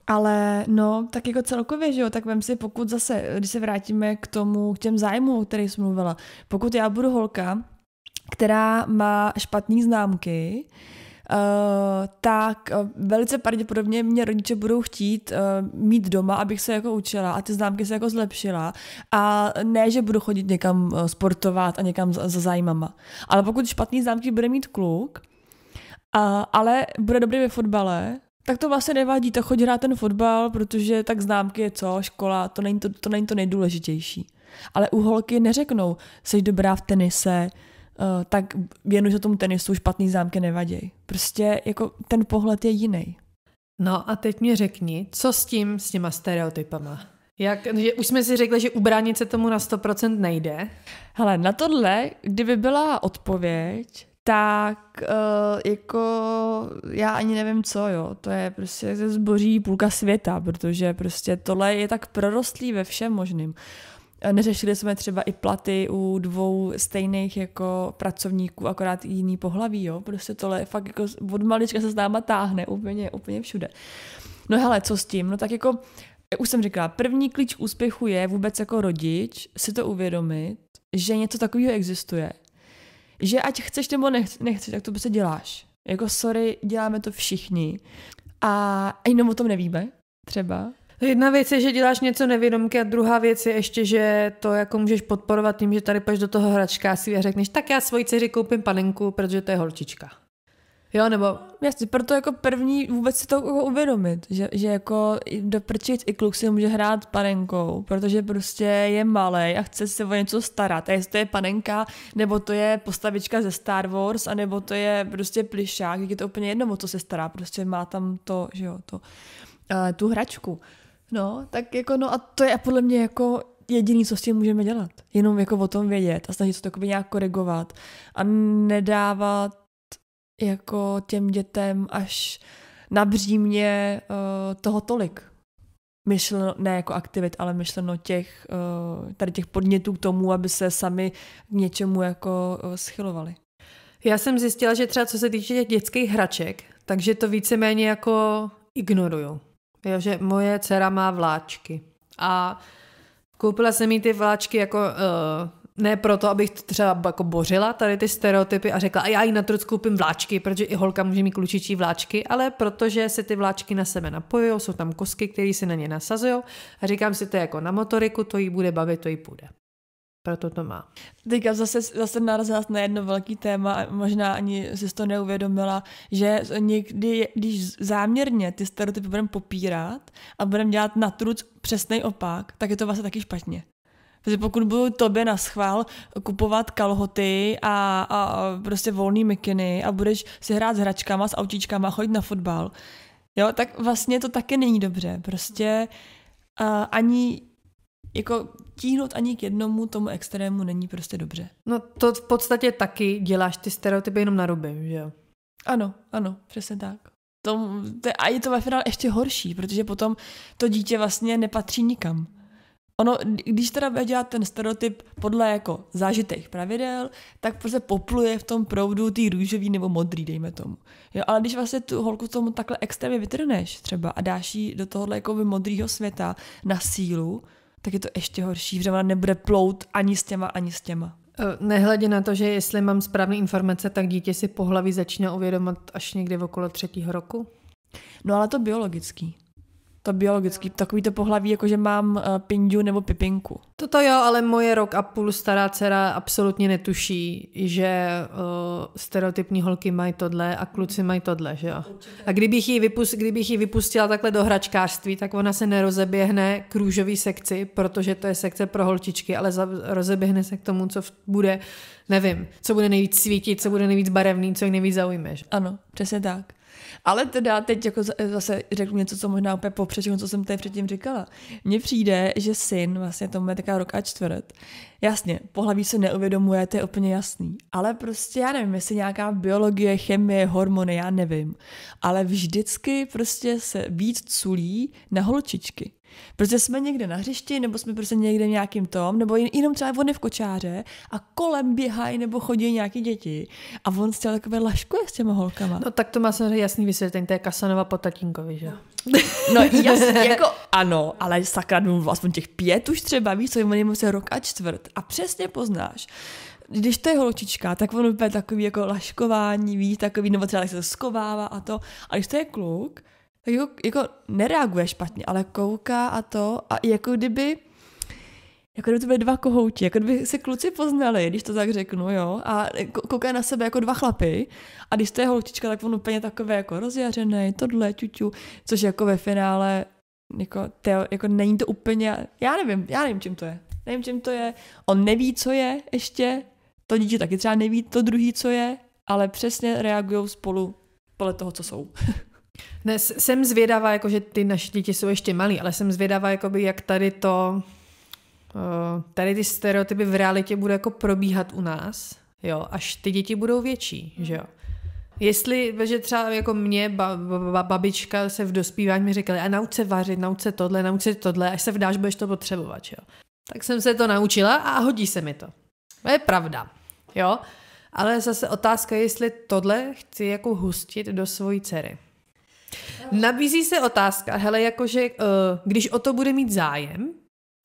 Ale no, tak jako celkově, že jo, tak vem si, pokud zase, když se vrátíme k těm zájmům, o kterých jsem mluvila, pokud já budu holka, která má špatné známky, tak velice pravděpodobně mě rodiče budou chtít mít doma, abych se jako učila a ty známky se jako zlepšila a ne, že budu chodit někam sportovat a někam za zájmama. Ale pokud špatný známky bude mít kluk, ale bude dobrý ve fotbale, tak to vlastně nevadí, tak choď hrát ten fotbal, protože tak známky je co, škola, to není to nejdůležitější. Ale u holky neřeknou, jsi dobrá v tenise, tak věnuj se tomu tenisu, špatný známky nevaděj. Prostě jako ten pohled je jiný. No a teď mě řekni, co s těma stereotypama? Už jsme si řekli, že ubránit se tomu na 100% nejde. Hele, na tohle, kdyby byla odpověď, tak jako já ani nevím co, jo, to je prostě ze zboží půlka světa, protože prostě tohle je tak prorostlý ve všem možným. Neřešili jsme třeba i platy u 2 stejných jako pracovníků, akorát jiný pohlaví, jo, prostě tohle je fakt jako od malička se s náma táhne úplně všude. No hele, co s tím? No tak jako, už jsem říkala, první klíč úspěchu je vůbec jako rodič si to uvědomit, že něco takového existuje. Že ať chceš nebo nechceš, tak to prostě děláš. Jako sorry, děláme to všichni. A jenom o tom nevíme, třeba. Jedna věc je, že děláš něco nevědomky a druhá věc je ještě, že to jako můžeš podporovat tím, že tady půjdeš do toho hračkářství a řekneš, tak já svoji dceři koupím panenku, protože to je holčička. Jo, nebo... Jasně, proto jako první vůbec si to jako uvědomit, že jako do prčic i kluk si může hrát panenkou, protože prostě je malej a chce se o něco starat. A jestli to je panenka, nebo to je postavička ze Star Wars, anebo to je prostě plišák, je to úplně jedno, o co se stará, prostě má tam to, že jo, tu hračku. No, tak jako no a to je podle mě jako jediný, co s tím můžeme dělat. Jenom jako o tom vědět a snažit se to jako nějak korigovat a nedávat jako těm dětem až na břímě toho tolik. Myšleno, ne jako aktivit, ale myšleno tady těch podnětů k tomu, aby se sami k něčemu jako schylovali. Já jsem zjistila, že třeba co se týče těch dětských hraček, takže to víceméně jako ignoruju. Jo, že moje dcera má vláčky a koupila jsem jí ty vláčky jako ne proto, abych třeba jako bořila tady ty stereotypy a řekla, a já jí na truc koupím vláčky, protože i holka může mít klučičí vláčky, ale protože se ty vláčky na sebe napojují, jsou tam kosky, které se na ně nasazují a říkám si, to je jako na motoriku, to jí bude bavit, to jí půjde. Proto to má. Teďka zase narazila na jedno velký téma a možná ani si to neuvědomila, že někdy, když záměrně ty stereotypy budeme popírat a budeme dělat na truc přesnej opak, tak je to vlastně taky špatně. Protože pokud budu tobě na schvál kupovat kalhoty a prostě volný mikiny a budeš si hrát s hračkama, s autíčkama, chodit na fotbal, jo, tak vlastně to taky není dobře. Prostě ani jako tíhnout ani k jednomu tomu extrému není prostě dobře. No to v podstatě taky děláš ty stereotypy jenom na ruby, že jo? Ano, přesně tak. A je to ve finále ještě horší, protože potom to dítě vlastně nepatří nikam. Ono, když teda bude dělat ten stereotyp podle jako zážitých pravidel, tak prostě popluje v tom proudu ty růžový nebo modrý, dejme tomu. Jo, ale když vlastně tu holku tomu takhle extrémně vytrhneš třeba a dáš jí do tohohle jako modrýho světa na sílu, tak je to ještě horší, protože ona nebude plout ani s těma. Nehledě na to, že jestli mám správné informace, tak dítě si pohlaví začíná uvědomovat až někdy okolo 3. roku? No ale to biologický. Takový to pohlaví, jako že mám pindu nebo pipinku. Toto jo, ale moje 1,5 roku stará dcera absolutně netuší, že stereotypní holky mají tohle a kluci mají tohle, že jo. A kdybych ji vypustila takhle do hračkářství, tak ona se nerozeběhne k růžový sekci, protože to je sekce pro holčičky, ale rozeběhne se k tomu, co bude, nevím, co bude nejvíc svítit, co bude nejvíc barevný, co ji nejvíc zaujme. Že? Ano, přesně tak. Ale teda teď jako zase řeknu něco, co možná úplně popřečím, co jsem tady předtím říkala. Mně přijde, že syn, vlastně tomu je taková 1,25 roku. Jasně, pohlaví se neuvědomuje, to je úplně jasný. Ale prostě já nevím, jestli nějaká biologie, chemie, hormony, já nevím. Ale vždycky prostě se víc culí na holčičky. Protože jsme někde na hřišti, nebo jsme prostě někde v nějakým tom, nebo jenom třeba on je v kočáře a kolem běhají nebo chodí nějaký děti a on s takové laškuje s těma holkama. No tak to má samozřejmě jasný vysvětlení, to je Casanova po tatínkovi, že? No jasně, jako ano, ale sakra, no aspoň těch 5 už třeba, víš co, on je se 1,25 roku a přesně poznáš. Když to je holčička, tak on úplně takový jako laškování, víš, takový, nebo třeba se skovává a to. A když to je kluk, tak jako nereaguje špatně, ale kouká a to a jako kdyby to byly 2 kohouti, jako kdyby se kluci poznali, když to tak řeknu, jo, a kouká na sebe jako 2 chlapy a když to je holčička, tak on úplně takové jako rozjařený, tohle, ťuťu, což jako ve finále jako není to úplně, já nevím, čím to je. Nevím, čím to je. On neví, co je ještě, to dítě taky třeba neví to druhý, co je, ale přesně reagují spolu podle toho, co jsou. Ne, jsem zvědavá, jako, že ty naše děti jsou ještě malý, ale jsem zvědavá, jakoby, jak tady ty stereotypy v realitě bude jako probíhat u nás, jo, až ty děti budou větší, že jo. Jestli, že třeba jako mě babička se v dospívání mi říkala, a nauč se vařit, nauč se tohle, až se vdáš, budeš to potřebovat, jo. Tak jsem se to naučila a hodí se mi to. To je pravda, jo. Ale zase otázka je, jestli tohle chci jako hustit do svojí dcery. Nabízí se otázka, hele, jakože když o to bude mít zájem,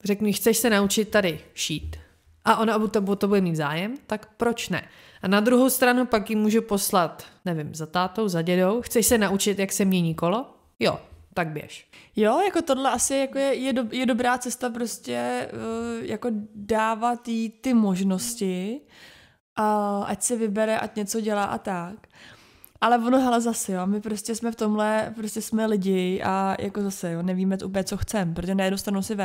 řekni, chceš se naučit tady šít a ona o to bude mít zájem, tak proč ne? A na druhou stranu pak ji můžu poslat, nevím, za tátou, za dědou, chceš se naučit, jak se mění kolo? Jo, tak běž. Jo, jako tohle asi jako je dobrá cesta prostě jako dávat jí ty možnosti a ať se vybere, ať něco dělá a tak. Ale ono, hele, zase, jo, my prostě jsme v tomhle, prostě jsme lidi a jako zase, jo, nevíme úplně, co chceme, protože na jednu stranu si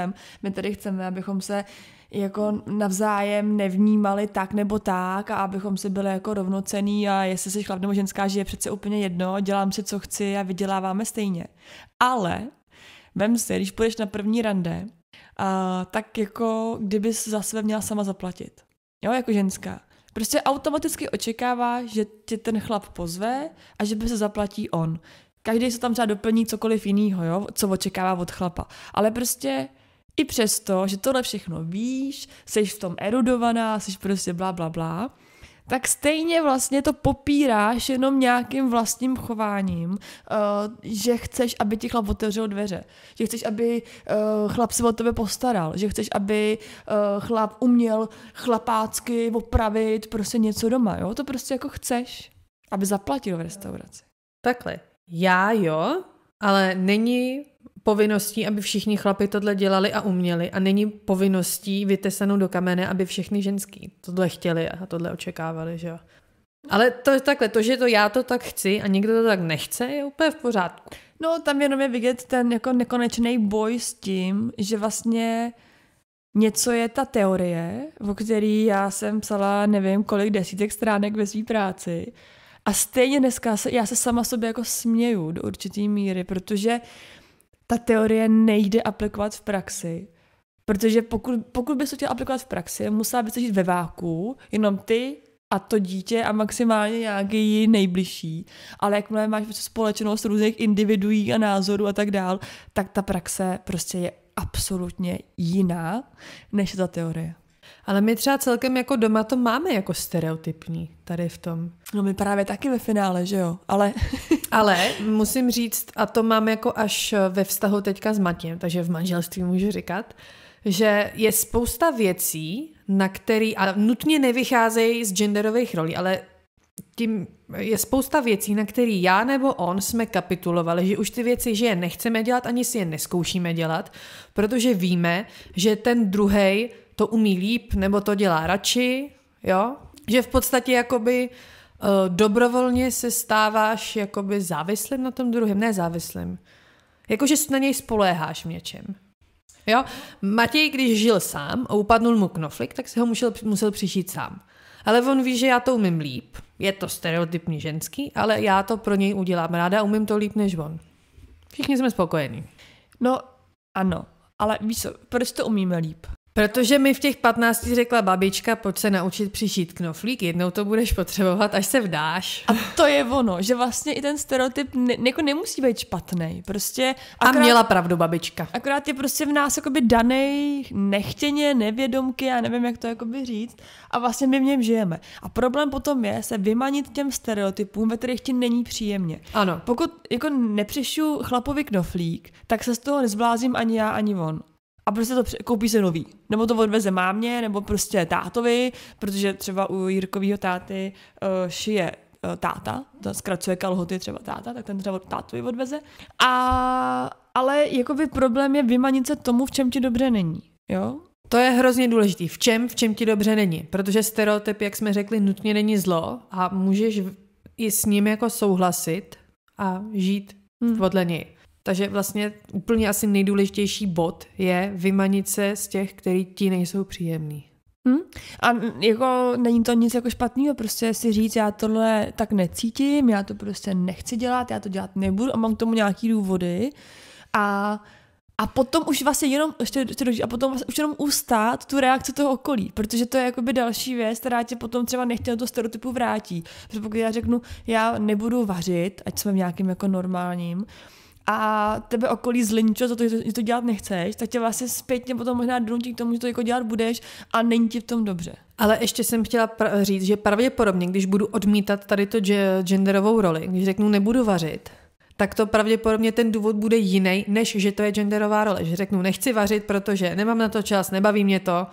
my tady chceme, abychom se jako navzájem nevnímali tak nebo tak a abychom si byli jako rovnocenní a jestli jsi chlap nebo ženská, že je přece úplně jedno, dělám si, co chci a vyděláváme stejně. Ale vem si, když půjdeš na první rande, tak jako kdybys za sebe měla sama zaplatit. Jo, jako ženská. Prostě automaticky očekává, že tě ten chlap pozve a že by se zaplatí on. Každý se tam třeba doplní cokoliv jinýho, jo, co očekává od chlapa. Ale prostě i přesto, že tohle všechno víš, jsi v tom erudovaná, jsi prostě blá, blá, blá, tak stejně vlastně to popíráš jenom nějakým vlastním chováním, že chceš, aby ti chlap otevřel dveře, že chceš, aby chlap se o tebe postaral, že chceš, aby chlap uměl chlapácky opravit prostě něco doma, jo? To prostě jako chceš, aby zaplatil v restauraci. Takhle. Já jo, ale není povinností, aby všichni chlapi tohle dělali a uměli a není povinností vytesanou do kamene, aby všechny ženský tohle chtěli a tohle očekávali, že jo. Ale to je takhle, to, že to já to tak chci a někdo to tak nechce, je úplně v pořádku. No, tam jenom je vidět ten jako nekonečný boj s tím, že vlastně něco je ta teorie, o který já jsem psala nevím kolik desítek stránek ve své práci a stejně dneska já se sama sobě jako směju do určitý míry, protože ta teorie nejde aplikovat v praxi. Protože pokud bys to chtěla aplikovat v praxi, musela bys žít ve váku, jenom ty a to dítě a maximálně nějaký nejbližší. Ale jakmile máš společnost různých individuí a názorů a tak dál, tak ta praxe prostě je absolutně jiná než ta teorie. Ale my třeba celkem jako doma to máme jako stereotypní tady v tom. No my právě taky ve finále, že jo, ale... Ale musím říct, a to mám jako až ve vztahu teďka s Matějem, takže v manželství můžu říkat, že je spousta věcí, na který, a nutně nevycházejí z genderových rolí, ale tím je spousta věcí, na který já nebo on jsme kapitulovali, že už ty věci, že je nechceme dělat, ani si je neskoušíme dělat, protože víme, že ten druhej to umí líp, nebo to dělá radši, jo? Že v podstatě jakoby dobrovolně se stáváš jakoby závislým na tom druhém, ne závislým. Jakože na něj spoléháš v něčem. Jo? Matěj, když žil sám a upadnul mu knoflík, tak si ho musel přišít sám. Ale on ví, že já to umím líp. Je to stereotypní ženský, ale já to pro něj udělám ráda a umím to líp než on. Všichni jsme spokojení. No, ano. Ale víš co, proč to umíme líp? Protože mi v těch 15 řekla babička, pojď se naučit přišít knoflík, jednou to budeš potřebovat, až se vdáš. A to je ono, že vlastně i ten stereotyp jako nemusí být špatný. Prostě a měla pravdu babička. Akorát je prostě v nás jakoby danej nechtěně, nevědomky, já nevím, jak to jakoby říct, a vlastně my v něm žijeme. A problém potom je se vymanit těm stereotypům, ve kterých ti není příjemně. Ano. Pokud jako nepřišiju chlapovi knoflík, tak se z toho nezblázím ani já, ani on. A prostě to koupí se nový. Nebo to odveze mámě, nebo prostě tátovi, protože třeba u Jirkovýho táty šije táta, to zkracuje kalhoty třeba táta, tak ten třeba tátovi odveze. Ale jakoby problém je vymanit se tomu, v čem ti dobře není. Jo? To je hrozně důležitý. V čem ti dobře není. Protože stereotyp, jak jsme řekli, nutně není zlo a můžeš i s ním jako souhlasit a žít podle něj. Takže vlastně úplně asi nejdůležitější bod je vymanit se z těch, který ti nejsou příjemný. A jako není to nic jako špatného, prostě si říct, já tohle tak necítím, já to prostě nechci dělat, já to dělat nebudu a mám k tomu nějaký důvody a potom už vlastně jenom, a potom vlastně už jenom ustát tu reakci toho okolí, protože to je jakoby další věc, která tě potom třeba nechtěl do toho stereotypu vrátí. Protože pokud já řeknu, já nebudu vařit, ať jsme v nějakým jako normálním, a tebe okolí zlinčilo za to, že to dělat nechceš, tak tě vlastně zpětně potom možná donutí k tomu, že to jako dělat budeš a není ti v tom dobře. Ale ještě jsem chtěla říct, že pravděpodobně, když budu odmítat tady to genderovou roli, když řeknu nebudu vařit, tak to pravděpodobně ten důvod bude jiný, než že to je genderová role. Že řeknu nechci vařit, protože nemám na to čas, nebaví mě to,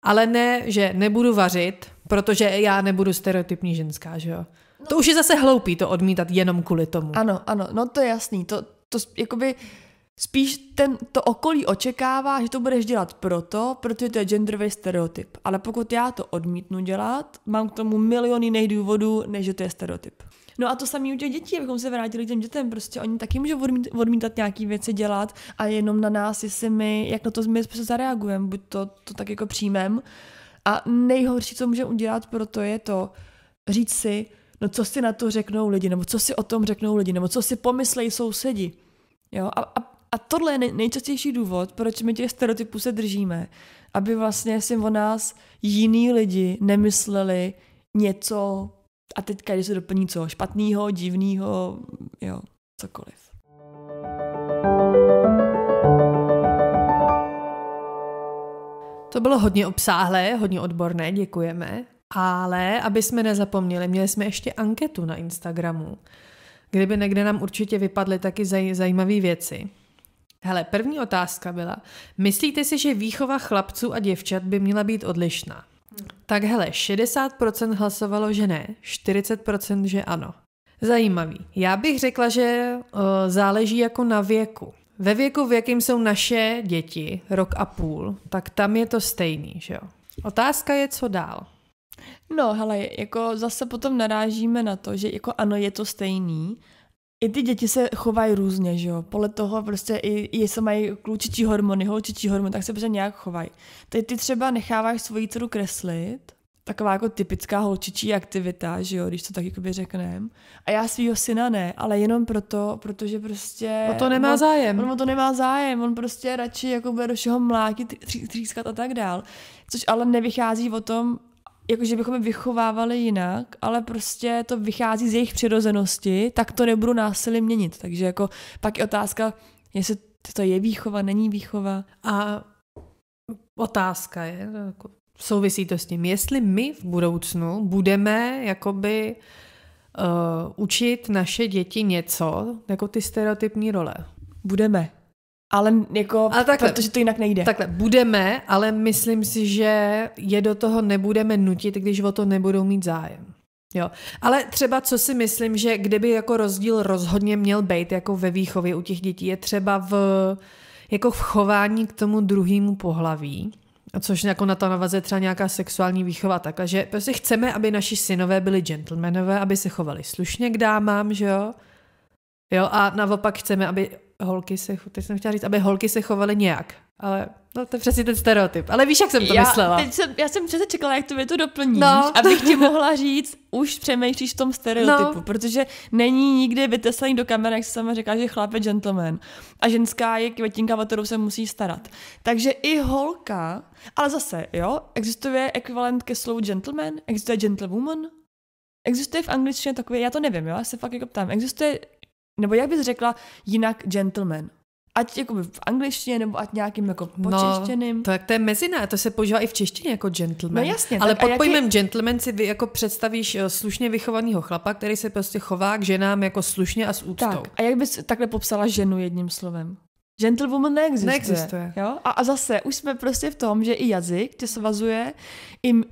ale ne, že nebudu vařit, protože já nebudu stereotypní ženská, že jo. To už je zase hloupý to odmítat jenom kvůli tomu. Ano, no to je jasný. To jakoby spíš to okolí očekává, že to budeš dělat protože to je genderový stereotyp. Ale pokud já to odmítnu dělat, mám k tomu milion jiných důvodů, než že to je stereotyp. No a to samé u těch dětí, abychom se vrátili k těm dětem, prostě oni taky můžou odmítat nějaký věci dělat a jenom na nás, jestli my, jak na to my zareagujeme, buď to tak jako přijmem. A nejhorší, co můžeme udělat proto je to říct si, no co si na to řeknou lidi, nebo co si o tom řeknou lidi, nebo co si pomyslejí sousedi. Jo? A A tohle je nejčastější důvod, proč my těch stereotypů se držíme, aby vlastně si o nás jiný lidi nemysleli něco, a teďka, když se doplní co, špatného, divného, jo, cokoliv. To bylo hodně obsáhlé, hodně odborné, děkujeme. Ale aby jsme nezapomněli, měli jsme ještě anketu na Instagramu, kdyby někde nám určitě vypadly taky zajímavé věci. Hele, první otázka byla, myslíte si, že výchova chlapců a děvčat by měla být odlišná? Tak hele, 60% hlasovalo, že ne, 40% že ano. Zajímavý. Já bych řekla, že záleží jako na věku. Ve věku, v jakým jsou naše děti, 1,5 roku, tak tam je to stejný, že jo. Otázka je, co dál. No, hele, jako zase potom narážíme na to, že jako ano, je to stejný. I ty děti se chovají různě, že jo. Podle toho prostě i jestli mají klučičí hormony, holčičí hormony, tak se prostě nějak chovají. Teď ty třeba necháváš svoji dceru kreslit, taková jako typická holčičí aktivita, že jo, když to tak jakoby řekneme. A já svýho syna ne, ale jenom proto, protože prostě... O to nemá zájem. On o to nemá zájem, on prostě radši jako bude do všeho mlátit, třískat a tak dál. Což ale nevychází o tom, jakože bychom je vychovávali jinak, ale prostě to vychází z jejich přirozenosti, tak to nebudu násilím měnit. Takže jako pak je otázka, jestli to je výchova, není výchova. A otázka je, jako souvisí to s tím, jestli my v budoucnu budeme jakoby učit naše děti něco, jako ty stereotypní role. Budeme. Ale jako, protože to jinak nejde. Takhle, budeme, ale myslím si, že je do toho nebudeme nutit, když o to nebudou mít zájem. Jo. Ale třeba, co si myslím, že kdyby jako rozdíl rozhodně měl být jako ve výchově u těch dětí, je třeba jako v chování k tomu druhému pohlaví, což jako na to navazuje třeba nějaká sexuální výchova, takhle, že prostě chceme, aby naši synové byli gentlemanové, aby se chovali slušně k dámám, že jo? Jo, a naopak chceme, aby aby holky se chovaly nějak. Ale no, to je přesně ten stereotyp. Ale víš, jak jsem to myslela. Já jsem přece čekala, jak to větu doplníš, abych ti mohla říct, už přemýšlíš v tom stereotypu, protože není nikdy vytesaný do kamery, jak se sama říká, že chlap je gentleman a ženská je květinka, o kterou se musí starat. Takže i holka, ale zase, jo, existuje ekvivalent ke slovu gentleman, existuje gentlewoman, existuje v angličtině takové, já to nevím, jo, já se fakt jako ptám, existuje, nebo jak bys řekla jinak gentleman? Ať jako v angličtině, nebo ať nějakým jako počeštěným. No, to je mezina, to se používá i v češtině jako gentleman. No jasně. Ale pod pojmem gentleman si jako představíš slušně vychovaného chlapa, který se prostě chová k ženám jako slušně a s úctou. Tak, a jak bys takhle popsala ženu jedním slovem? Gentlewoman neexistuje. Jo? A zase, už jsme prostě v tom, že i jazyk tě svazuje,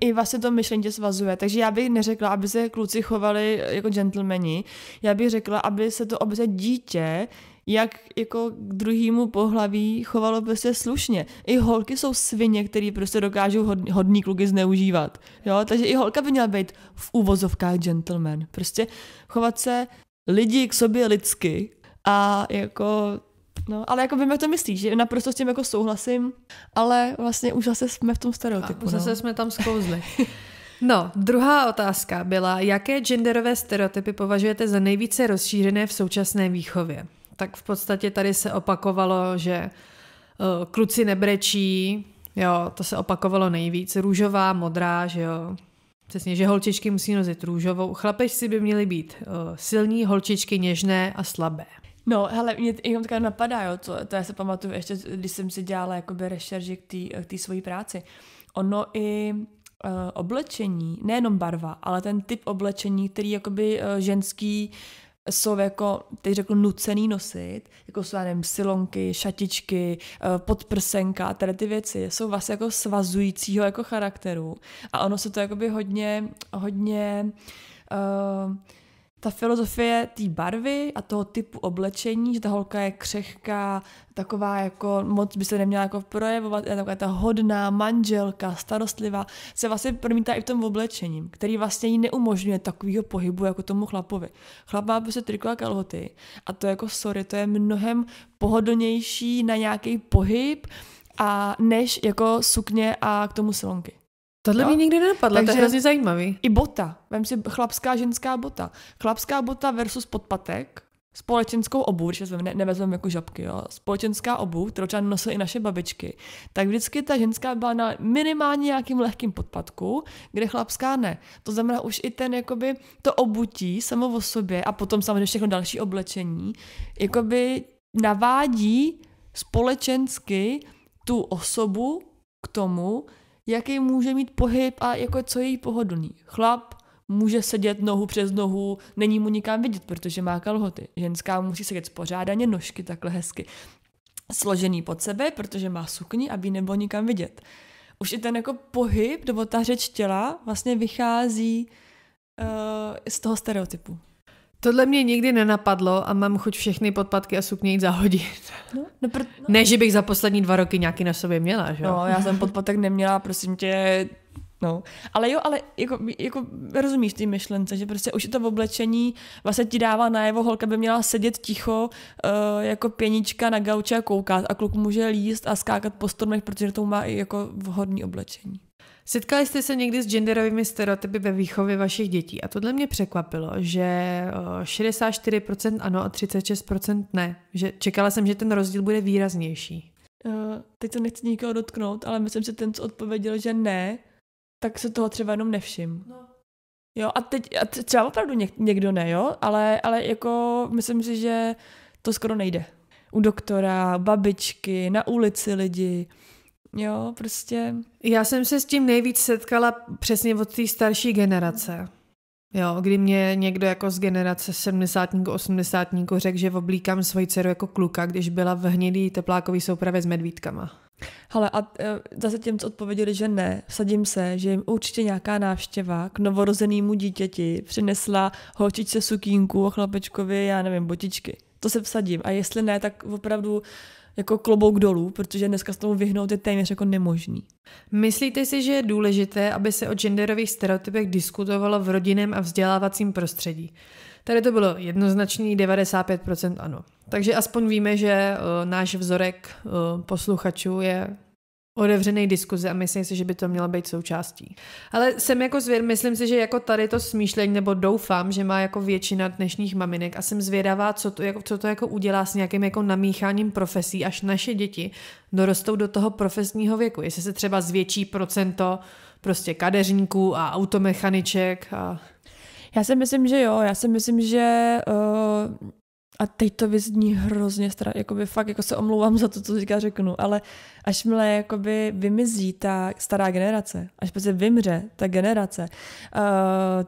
i vlastně to myšlení tě svazuje. Takže já bych neřekla, aby se kluci chovali jako gentlemani. Já bych řekla, aby se dítě jak jako k druhému pohlaví chovalo prostě slušně. I holky jsou svině, které prostě dokážou hodný kluky zneužívat. Jo? Takže i holka by měla být v úvozovkách gentleman. Prostě chovat se lidi k sobě lidsky a jako... No, ale jako vím, jak to myslíš, že naprosto s tím jako souhlasím, ale vlastně už zase jsme v tom stereotypu. A zase jsme tam sklouzli. No, druhá otázka byla, jaké genderové stereotypy považujete za nejvíce rozšířené v současné výchově? Tak v podstatě tady se opakovalo, že kluci nebrečí, jo, to se opakovalo nejvíc, růžová, modrá, že jo, přesně, že holčičky musí nosit růžovou, chlapečci by měli být silní, holčičky něžné a slabé. No, hele, mě jenom takhle napadá, jo, to já se pamatuju ještě, když jsem si dělala jakoby rešerži k té svojí práci. Ono i oblečení, nejenom barva, ale ten typ oblečení, který jakoby ženský jsou jako, teď řekl, nucený nosit, jako jsou, já nevím, silonky, šatičky, podprsenka, tady ty věci, jsou vlastně jako svazujícího jako charakteru. A ono se to jakoby hodně ta filozofie té barvy a toho typu oblečení, že ta holka je křehká, taková jako moc by se neměla jako projevovat, je taková ta hodná manželka, starostlivá, se vlastně promítá i v tom oblečení, který vlastně jí neumožňuje takovýho pohybu jako tomu chlapovi. Chlap má prostě triko a kalhoty a to jako to je mnohem pohodlnější na nějaký pohyb a než jako sukně a k tomu silonky. Tohle mi nikdy nenapadlo, to je hrozně zajímavý. I bota, vem si chlapská, ženská bota. Chlapská bota versus podpatek společenskou obuv, když nevezmeme jako žabky, jo, společenská obuv, kterou třeba nosily i naše babičky, tak vždycky ta ženská byla na minimálně nějakým lehkým podpatku, kde chlapská ne. To znamená už i ten, jakoby, to obutí samo o sobě a potom samozřejmě všechno další oblečení, jakoby navádí společensky tu osobu k tomu, jaký může mít pohyb a jako co je jí pohodlný. Chlap může sedět nohu přes nohu, není mu nikam vidět, protože má kalhoty. Ženská musí sedět spořádaně, nožky takhle hezky složený pod sebe, protože má sukni, aby nebylo nikam vidět. Už i ten jako pohyb, nebo ta řeč těla vlastně vychází z toho stereotypu. Tohle mě nikdy nenapadlo a mám chuť všechny podpatky a sukně jít zahodit. Ne, že bych za poslední 2 roky nějaký na sobě měla, že jo? No, já jsem podpatek neměla, prosím tě, no. Ale jo, ale jako rozumíš ty myšlence, že prostě už to v oblečení vlastně ti dává najevo, holka by měla sedět ticho jako pěnička na gauči a koukat a kluk může líst a skákat po stromech, protože to má i jako vhodný oblečení. Setkali jste se někdy s genderovými stereotypy ve výchově vašich dětí? A tohle mě překvapilo, že 64% ano a 36% ne. Že čekala jsem, že ten rozdíl bude výraznější. Teď to nechci nikoho dotknout, ale myslím si, ten, co odpověděl, že ne, tak se toho třeba jenom nevšim. No. Jo, a třeba opravdu někdo ne, jo, ale jako myslím si, že to skoro nejde. U doktora, babičky, na ulici lidi. Jo, prostě. Já jsem se s tím nejvíc setkala přesně od té starší generace. Jo, kdy mě někdo jako z generace 70, 80 řekl, že oblíkám svoji dceru jako kluka, když byla v hnědý teplákový soupravě s medvídkama. Hele, a zase těm, co odpověděli, že ne, vsadím se, že jim určitě nějaká návštěva k novorozenému dítěti přinesla holčičce sukínku a chlapečkovi, já nevím, botičky. To se vsadím. A jestli ne, tak opravdu jako klobouk dolů, protože dneska s tomu vyhnout je téměř jako nemožný. Myslíte si, že je důležité, aby se o genderových stereotypech diskutovalo v rodinném a vzdělávacím prostředí? Tady to bylo jednoznačný 95% ano. Takže aspoň víme, že náš vzorek posluchačů je otevřený diskuze a myslím si, že by to mělo být součástí. Ale jsem jako myslím si, že jako tady to smýšlení, nebo doufám, že má jako většina dnešních maminek a jsem zvědavá, co to jako udělá s nějakým jako namícháním profesí, až naše děti dorostou do toho profesního věku. Jestli se třeba zvětší procento prostě kadeřníků a automechaniček. Já si myslím, že jo. Já si myslím, že a teď to vyzní hrozně jakoby fakt jako se omlouvám za to, co teďka řeknu, ale až mile jakoby vymizí ta stará generace, až prostě vymře ta generace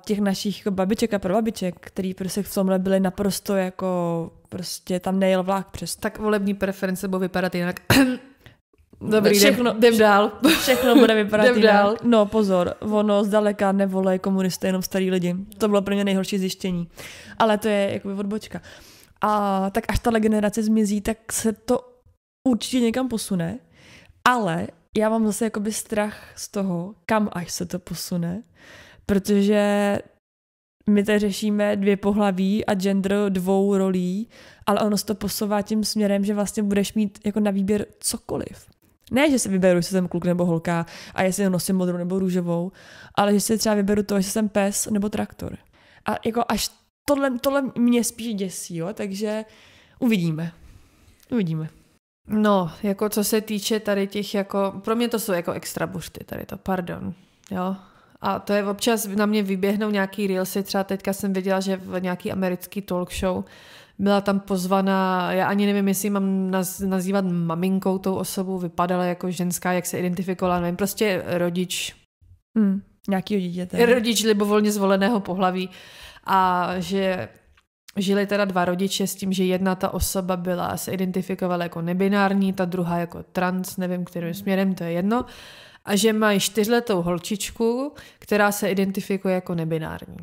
těch našich jako babiček a prababiček, který prostě v tomhle byli naprosto jako prostě tam nejel vlák přes. Tak volební preference budou vypadat jinak. Dobrý, všechno, jdem dál. Všechno bude vypadat jinak. Dál. No pozor, ono zdaleka nevolej komunisty, jenom starý lidi. To bylo pro mě nejhorší zjištění. Ale to je jakoby odbočka. A tak až tahle generace zmizí, tak se to určitě někam posune, ale já mám zase jakoby strach z toho, kam až se to posune, protože my tady řešíme 2 pohlaví a gender 2 rolí, ale ono se to posouvá tím směrem, že vlastně budeš mít jako na výběr cokoliv. Ne, že si vyberu, jestli jsem kluk nebo holka a jestli nosím modrou nebo růžovou, ale že si třeba vyberu to, jestli jsem pes nebo traktor. A jako až tohle mě spíš děsí, jo? Takže uvidíme. No, jako co se týče tady těch jako, pro mě to jsou jako extra buřty tady to, pardon, jo. A to je občas, na mě vyběhnou nějaký reelsy, třeba teďka jsem viděla, že v nějaký americký talk show byla tam pozvaná, já ani nevím, jestli mám nazývat maminkou tou osobu, vypadala jako ženská, jak se identifikovala, nevím, prostě rodič. Nějakýho dítěte. Rodič libovolně zvoleného pohlaví. A že žili teda 2 rodiče s tím, že jedna ta osoba se identifikovala jako nebinární, ta druhá jako trans, nevím kterým směrem, to je jedno. A že mají 4letou holčičku, která se identifikuje jako nebinární.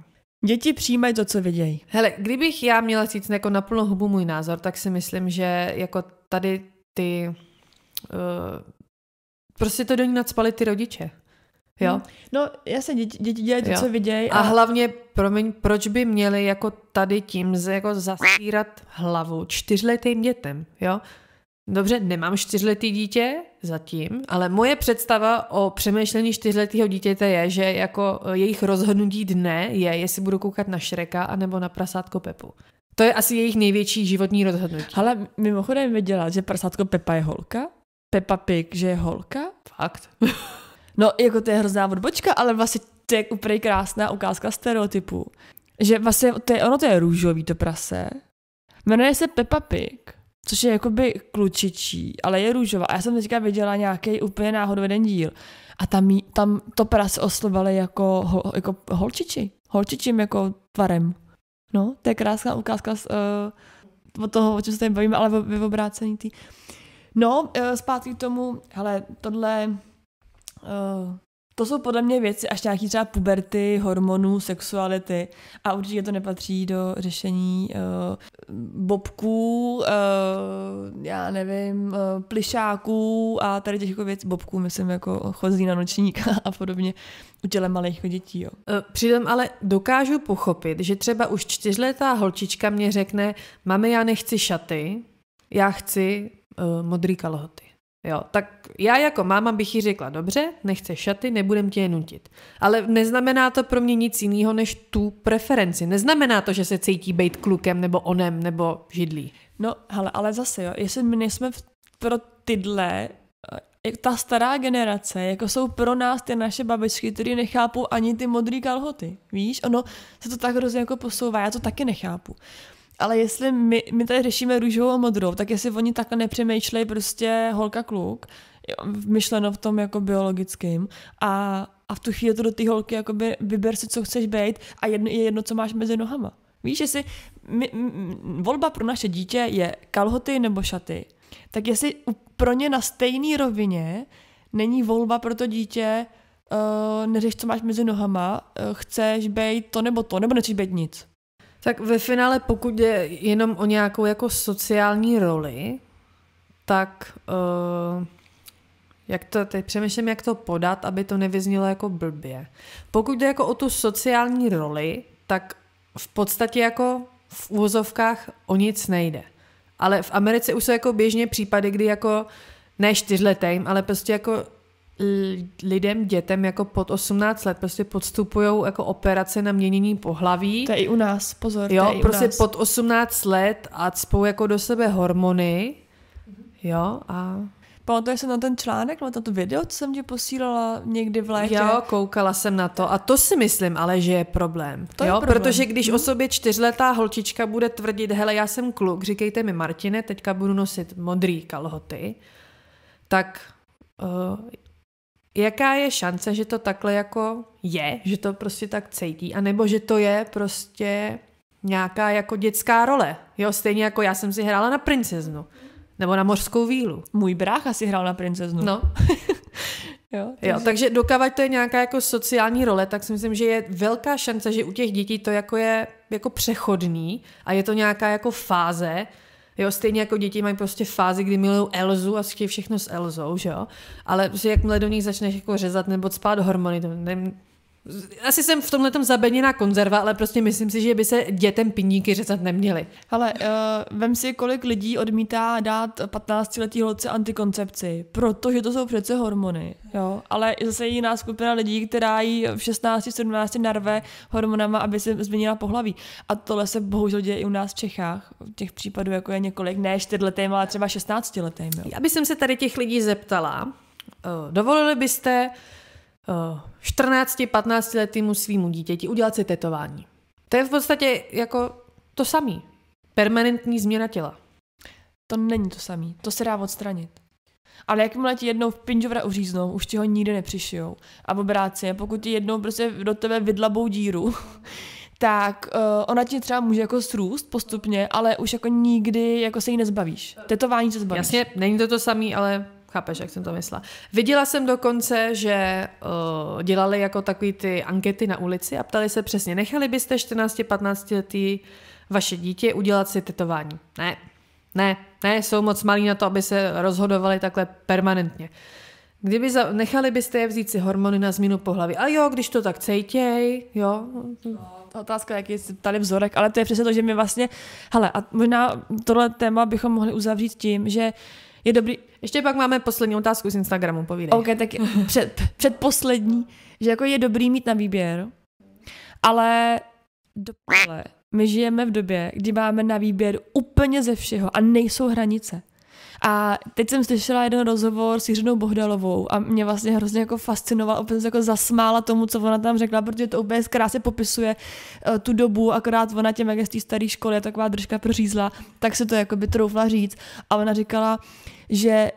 Děti přijímají to, co vidějí. Hele, kdybych já měla říct jako na plnou hubu můj názor, tak si myslím, že jako tady ty prostě to do ní nacpali ty rodiče. Jo? No, jasně, děti dělají to, co vidějí. A hlavně, promiň, proč by měli jako tady tím jako zasírat hlavu 4letým dětem, jo? Dobře, nemám 4letý dítě zatím, ale moje představa o přemýšlení 4letého dítěte je, že jako jejich rozhodnutí dne je, jestli budu koukat na Šreka anebo na prasátko Pepu. To je asi jejich největší životní rozhodnutí. Ale mimochodem věděla, že prasátko Pepa je holka? Peppa Pig, že je holka? Fakt. No, jako to je hrozná odbočka, ale vlastně to je úplně krásná ukázka stereotypů. Že vlastně to je růžový to prase. Jmenuje se Peppa Pig, což je jakoby klučičí, ale je růžová. A já jsem teďka viděla nějaký úplně náhodou jeden díl. A tam to prase oslovali jako holčičím jako tvarem. No, to je krásná ukázka od toho, o čem se tady bavíme, ale ve obrácení tý. No, zpátky k tomu, hele, tohle, to jsou podle mě věci až nějaký třeba puberty, hormonů, sexuality a určitě to nepatří do řešení bobků, já nevím, plišáků a tady těch jako věcí, bobků, myslím, jako chozí na nočník a podobně u těle malých dětí. Jo. Přitom ale dokážu pochopit, že třeba už 4letá holčička mě řekne, mami, já nechci šaty, já chci modrý kalhoty. Jo, tak já jako máma bych jí řekla, dobře, nechceš šaty, nebudem tě je nutit. Ale neznamená to pro mě nic jiného než tu preferenci. Neznamená to, že se cítí být klukem nebo onem nebo židlí. No, hele, ale zase, jo, jestli my nejsme pro tyhle, ta stará generace, jako jsou pro nás ty naše babičky, které nechápou ani ty modrý kalhoty. Víš, ono se to tak hrozně jako posouvá, já to taky nechápu. Ale jestli my tady řešíme růžovou a modrou, tak jestli oni takhle nepřemýšlejí prostě holka kluk, myšleno v tom jako biologickým a v tu chvíli to do té holky jakoby vyber si, co chceš být a je jedno, co máš mezi nohama. Víš, jestli volba pro naše dítě je kalhoty nebo šaty, tak jestli pro ně na stejné rovině není volba pro to dítě, neřeš, co máš mezi nohama, chceš být to, nebo nechceš být nic. Tak ve finále, pokud je jenom o nějakou jako sociální roli, tak teď přemýšlím, jak to podat, aby to nevyznělo jako blbě. Pokud jde jako o tu sociální roli, tak v podstatě jako v úvozovkách o nic nejde. Ale v Americe už jsou jako běžně případy, kdy jako ne 4letým, ale prostě jako lidem, dětem jako pod 18 let prostě podstupujou jako operace na měnění pohlaví. To je i u nás, pozor. Jo, prostě pod 18 let a cpou jako do sebe hormony. Jo, a... Pamatuješ se na ten článek, na to video, co jsem ti posílala někdy v létě? Jo, koukala jsem na to a to si myslím ale, že je problém. To je problém. Protože když o sobě 4letá holčička bude tvrdit, hele, já jsem kluk, říkejte mi Martine, teďka budu nosit modrý kalhoty, tak... jaká je šance, že to takhle jako je, že to prostě tak cítí, anebo že to je prostě nějaká jako dětská role. Jo, stejně jako já jsem si hrála na princeznu. Nebo na mořskou vílu. Můj brácha si hrál na princeznu. No. jo, takže dokavať to je nějaká jako sociální role, tak si myslím, že je velká šance, že u těch dětí to jako je jako přechodný a je to nějaká jako fáze. Jo, stejně jako děti mají prostě fázi, kdy milují Elzu a chtějí všechno s Elzou, že jo? Ale prostě jakmile do nich začneš jako řezat nebo cpát hormony, asi jsem v tomhletom zabedněná konzerva, ale prostě myslím si, že by se dětem piníky řezat neměly. Ale vem si, kolik lidí odmítá dát 15letý holce antikoncepci, protože to jsou přece hormony, jo? Ale zase jiná skupina lidí, která jí v 16-17 narve hormonama, aby se změnila pohlaví. A tohle se bohužel děje i u nás v Čechách. Těch případů jako je několik, ne 4letým, ale třeba 16letým. Jo? Já bych se tady těch lidí zeptala, dovolili byste 14-15 letýmu svýmu dítěti udělat si tetování. To je v podstatě jako to samý. Permanentní změna těla. To není to samý. To se dá odstranit. Ale jakmile ti jednou v pinžovra uříznou, už ti ho nikdy nepřišijou. A v obráceně, pokud ti jednou prostě do tebe vydlabou díru, tak ona ti třeba může jako srůst postupně, ale už jako nikdy jako se jí nezbavíš. Tetování se zbavíš. Jasně, není to samý, ale chápeš, jak jsem to myslela. Viděla jsem dokonce, že dělali jako takový ty ankety na ulici a ptali se přesně, nechali byste 14-15 letý vaše dítě udělat si tetování? Ne, jsou moc malí na to, aby se rozhodovali takhle permanentně. Nechali byste je vzít si hormony na změnu pohlaví? A jo, když to tak cejtěj, jo. Ta otázka, jaký je tady vzorek, ale to je přesně to, že my vlastně, hele, a možná tohle téma bychom mohli uzavřít tím, že je dobrý. Ještě pak máme poslední otázku z Instagramu, povídej. OK, tak předposlední, že jako je dobrý mít na výběr, ale my žijeme v době, kdy máme na výběr úplně ze všeho a nejsou hranice. A teď jsem slyšela jeden rozhovor s Jiřinou Bohdalovou a mě vlastně hrozně jako fascinoval, úplně se jako zasmála tomu, co ona tam řekla, protože to úplně krásně popisuje tu dobu, akorát ona těm, jak je z té staré školy je taková držka prořízla, tak se to jako by troufla říct. A ona říkala, že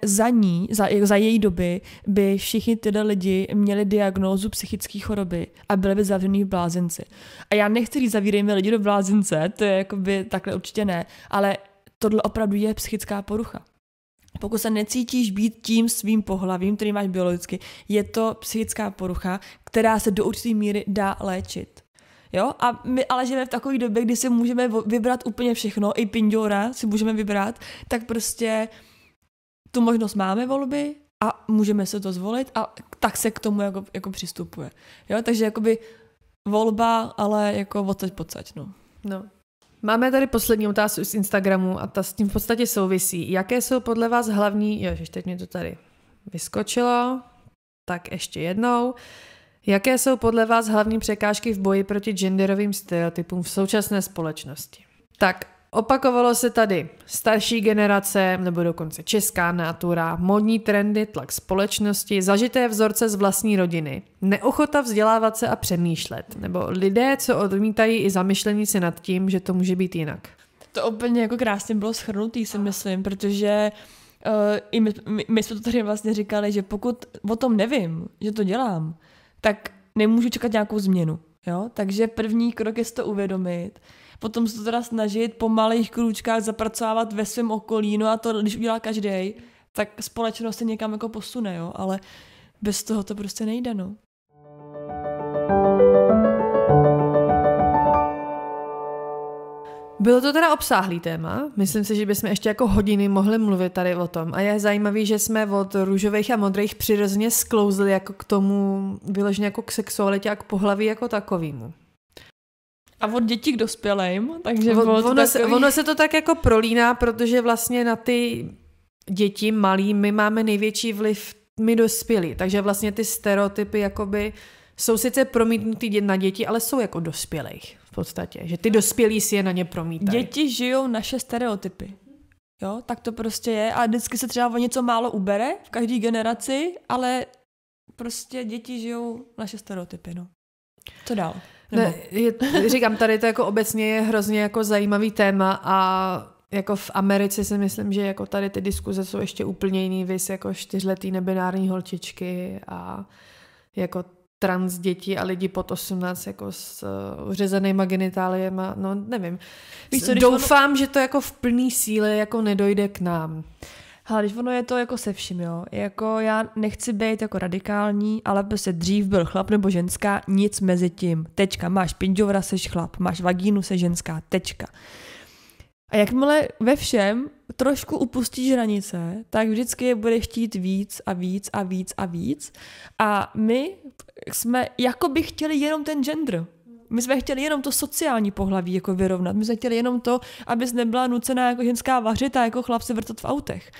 za její doby by všichni tyhle lidi měli diagnózu psychické choroby a byli by zavřený v blázinci. A já nechci říct, zavírejme lidi do blázince, to je jakoby takhle určitě ne, ale tohle opravdu je psychická porucha. Pokud se necítíš být tím svým pohlavím, který máš biologicky, je to psychická porucha, která se do určité míry dá léčit. Jo? A my ale žijeme v takové době, kdy si můžeme vybrat úplně všechno, i pinďora si můžeme vybrat, tak prostě tu možnost máme volby a můžeme se to zvolit a tak se k tomu jako přistupuje. Jo? Takže jakoby volba, ale jako odsaď pocať. No. Máme tady poslední otázku z Instagramu a ta s tím v podstatě souvisí. Jaké jsou podle vás hlavní... Ježiš, teď mě to tady vyskočilo. Tak ještě jednou. Jaké jsou podle vás hlavní překážky v boji proti genderovým stereotypům v současné společnosti? Tak, opakovalo se tady starší generace, nebo dokonce česká natura, modní trendy, tlak společnosti, zažité vzorce z vlastní rodiny, neochota vzdělávat se a přemýšlet, nebo lidé, co odmítají i zamyšlení se nad tím, že to může být jinak. To úplně jako krásně bylo shrnutý, si myslím, protože i my jsme to tady vlastně říkali, že pokud o tom nevím, že to dělám, tak nemůžu čekat nějakou změnu. Jo? Takže první krok je si to uvědomit, potom se to teda snažit po malých krůčkách zapracovávat ve svém okolí, no a to, když udělá každý, tak společnost se někam jako posune, jo? Ale bez toho to prostě nejde, no. Bylo to teda obsáhlý téma, myslím si, že bychom ještě jako hodiny mohli mluvit tady o tom a je zajímavý, že jsme od růžových a modrých přirozeně sklouzli jako k tomu vyloženě jako k sexualitě a k pohlaví jako takovému. A od dětí k dospělým, takže ono se to tak jako prolíná, protože vlastně na ty děti malý my máme největší vliv my dospělí, takže vlastně ty stereotypy jakoby jsou sice promítnutý na děti, ale jsou jako dospělých v podstatě, že ty dospělí si je na ně promítají. Děti žijou naše stereotypy. Jo, tak to prostě je a vždycky se třeba o něco málo ubere v každé generaci, ale prostě děti žijou naše stereotypy, no. Co dál? Ne, říkám, tady to jako obecně je hrozně jako zajímavý téma a jako v Americe si myslím, že jako tady ty diskuze jsou ještě úplně jiný, vys jako 4letý nebinární holčičky a jako trans děti a lidi pod 18 jako s uřezanýma genitáliema, no nevím. Doufám, že to jako v plný síle jako nedojde k nám. Hele, když ono je to jako se vším, jo. Jako já nechci být jako radikální, ale prostě dřív byl chlap nebo ženská, nic mezi tím. Tečka. Máš pinďovra, seš chlap. Máš vagínu, seš ženská. Tečka. A jakmile ve všem trošku upustíš hranice, tak vždycky je budeš chtít víc a víc a víc a víc. A my jsme jakoby chtěli jenom ten gender. My jsme chtěli jenom to sociální pohlaví jako vyrovnat. My jsme chtěli jenom to, abys nebyla nucená jako ženská vařit a jako chlap se vrtat v autech.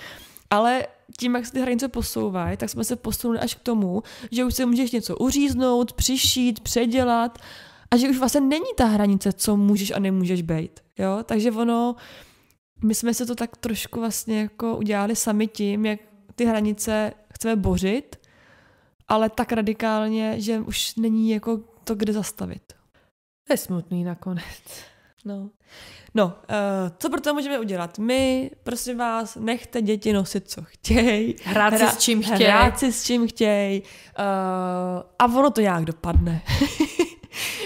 Ale tím, jak se ty hranice posouvají, tak jsme se posunuli až k tomu, že už se můžeš něco uříznout, přišít, předělat a že už vlastně není ta hranice, co můžeš a nemůžeš být. Jo? Takže my jsme se to tak trošku vlastně jako udělali sami tím, jak ty hranice chceme bořit, ale tak radikálně, že už není jako to, kde zastavit. To je smutný nakonec. No, co pro to můžeme udělat? My, prosím vás, nechte děti nosit, co chtějí. Hrát si s čím chtějí. A ono to nějak dopadne.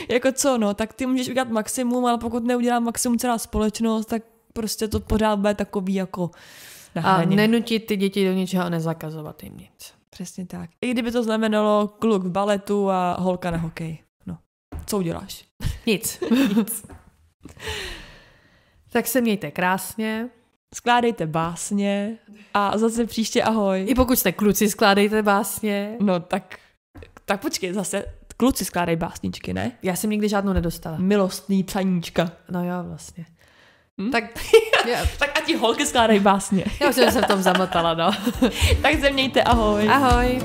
Jako co, no, tak ty můžeš udělat maximum, ale pokud neudělá maximum celá společnost, tak prostě to pořád bude takový jako na hraně. A nenutit ty děti do ničeho a nezakazovat jim nic. Přesně tak. I kdyby to znamenalo kluk v baletu a holka na hokej. No, co uděláš? Nic. Tak se mějte krásně. Skládejte básně a zase příště ahoj. I pokud jste kluci, skládejte básně. No tak počkej, zase kluci skládají básničky, ne? Já jsem nikdy žádnou nedostala. Milostný psaníčka. No jo, vlastně. Tak a ti holky skládají básně. Já už jsem se v tom zamotala, no. Tak se mějte, ahoj. Ahoj.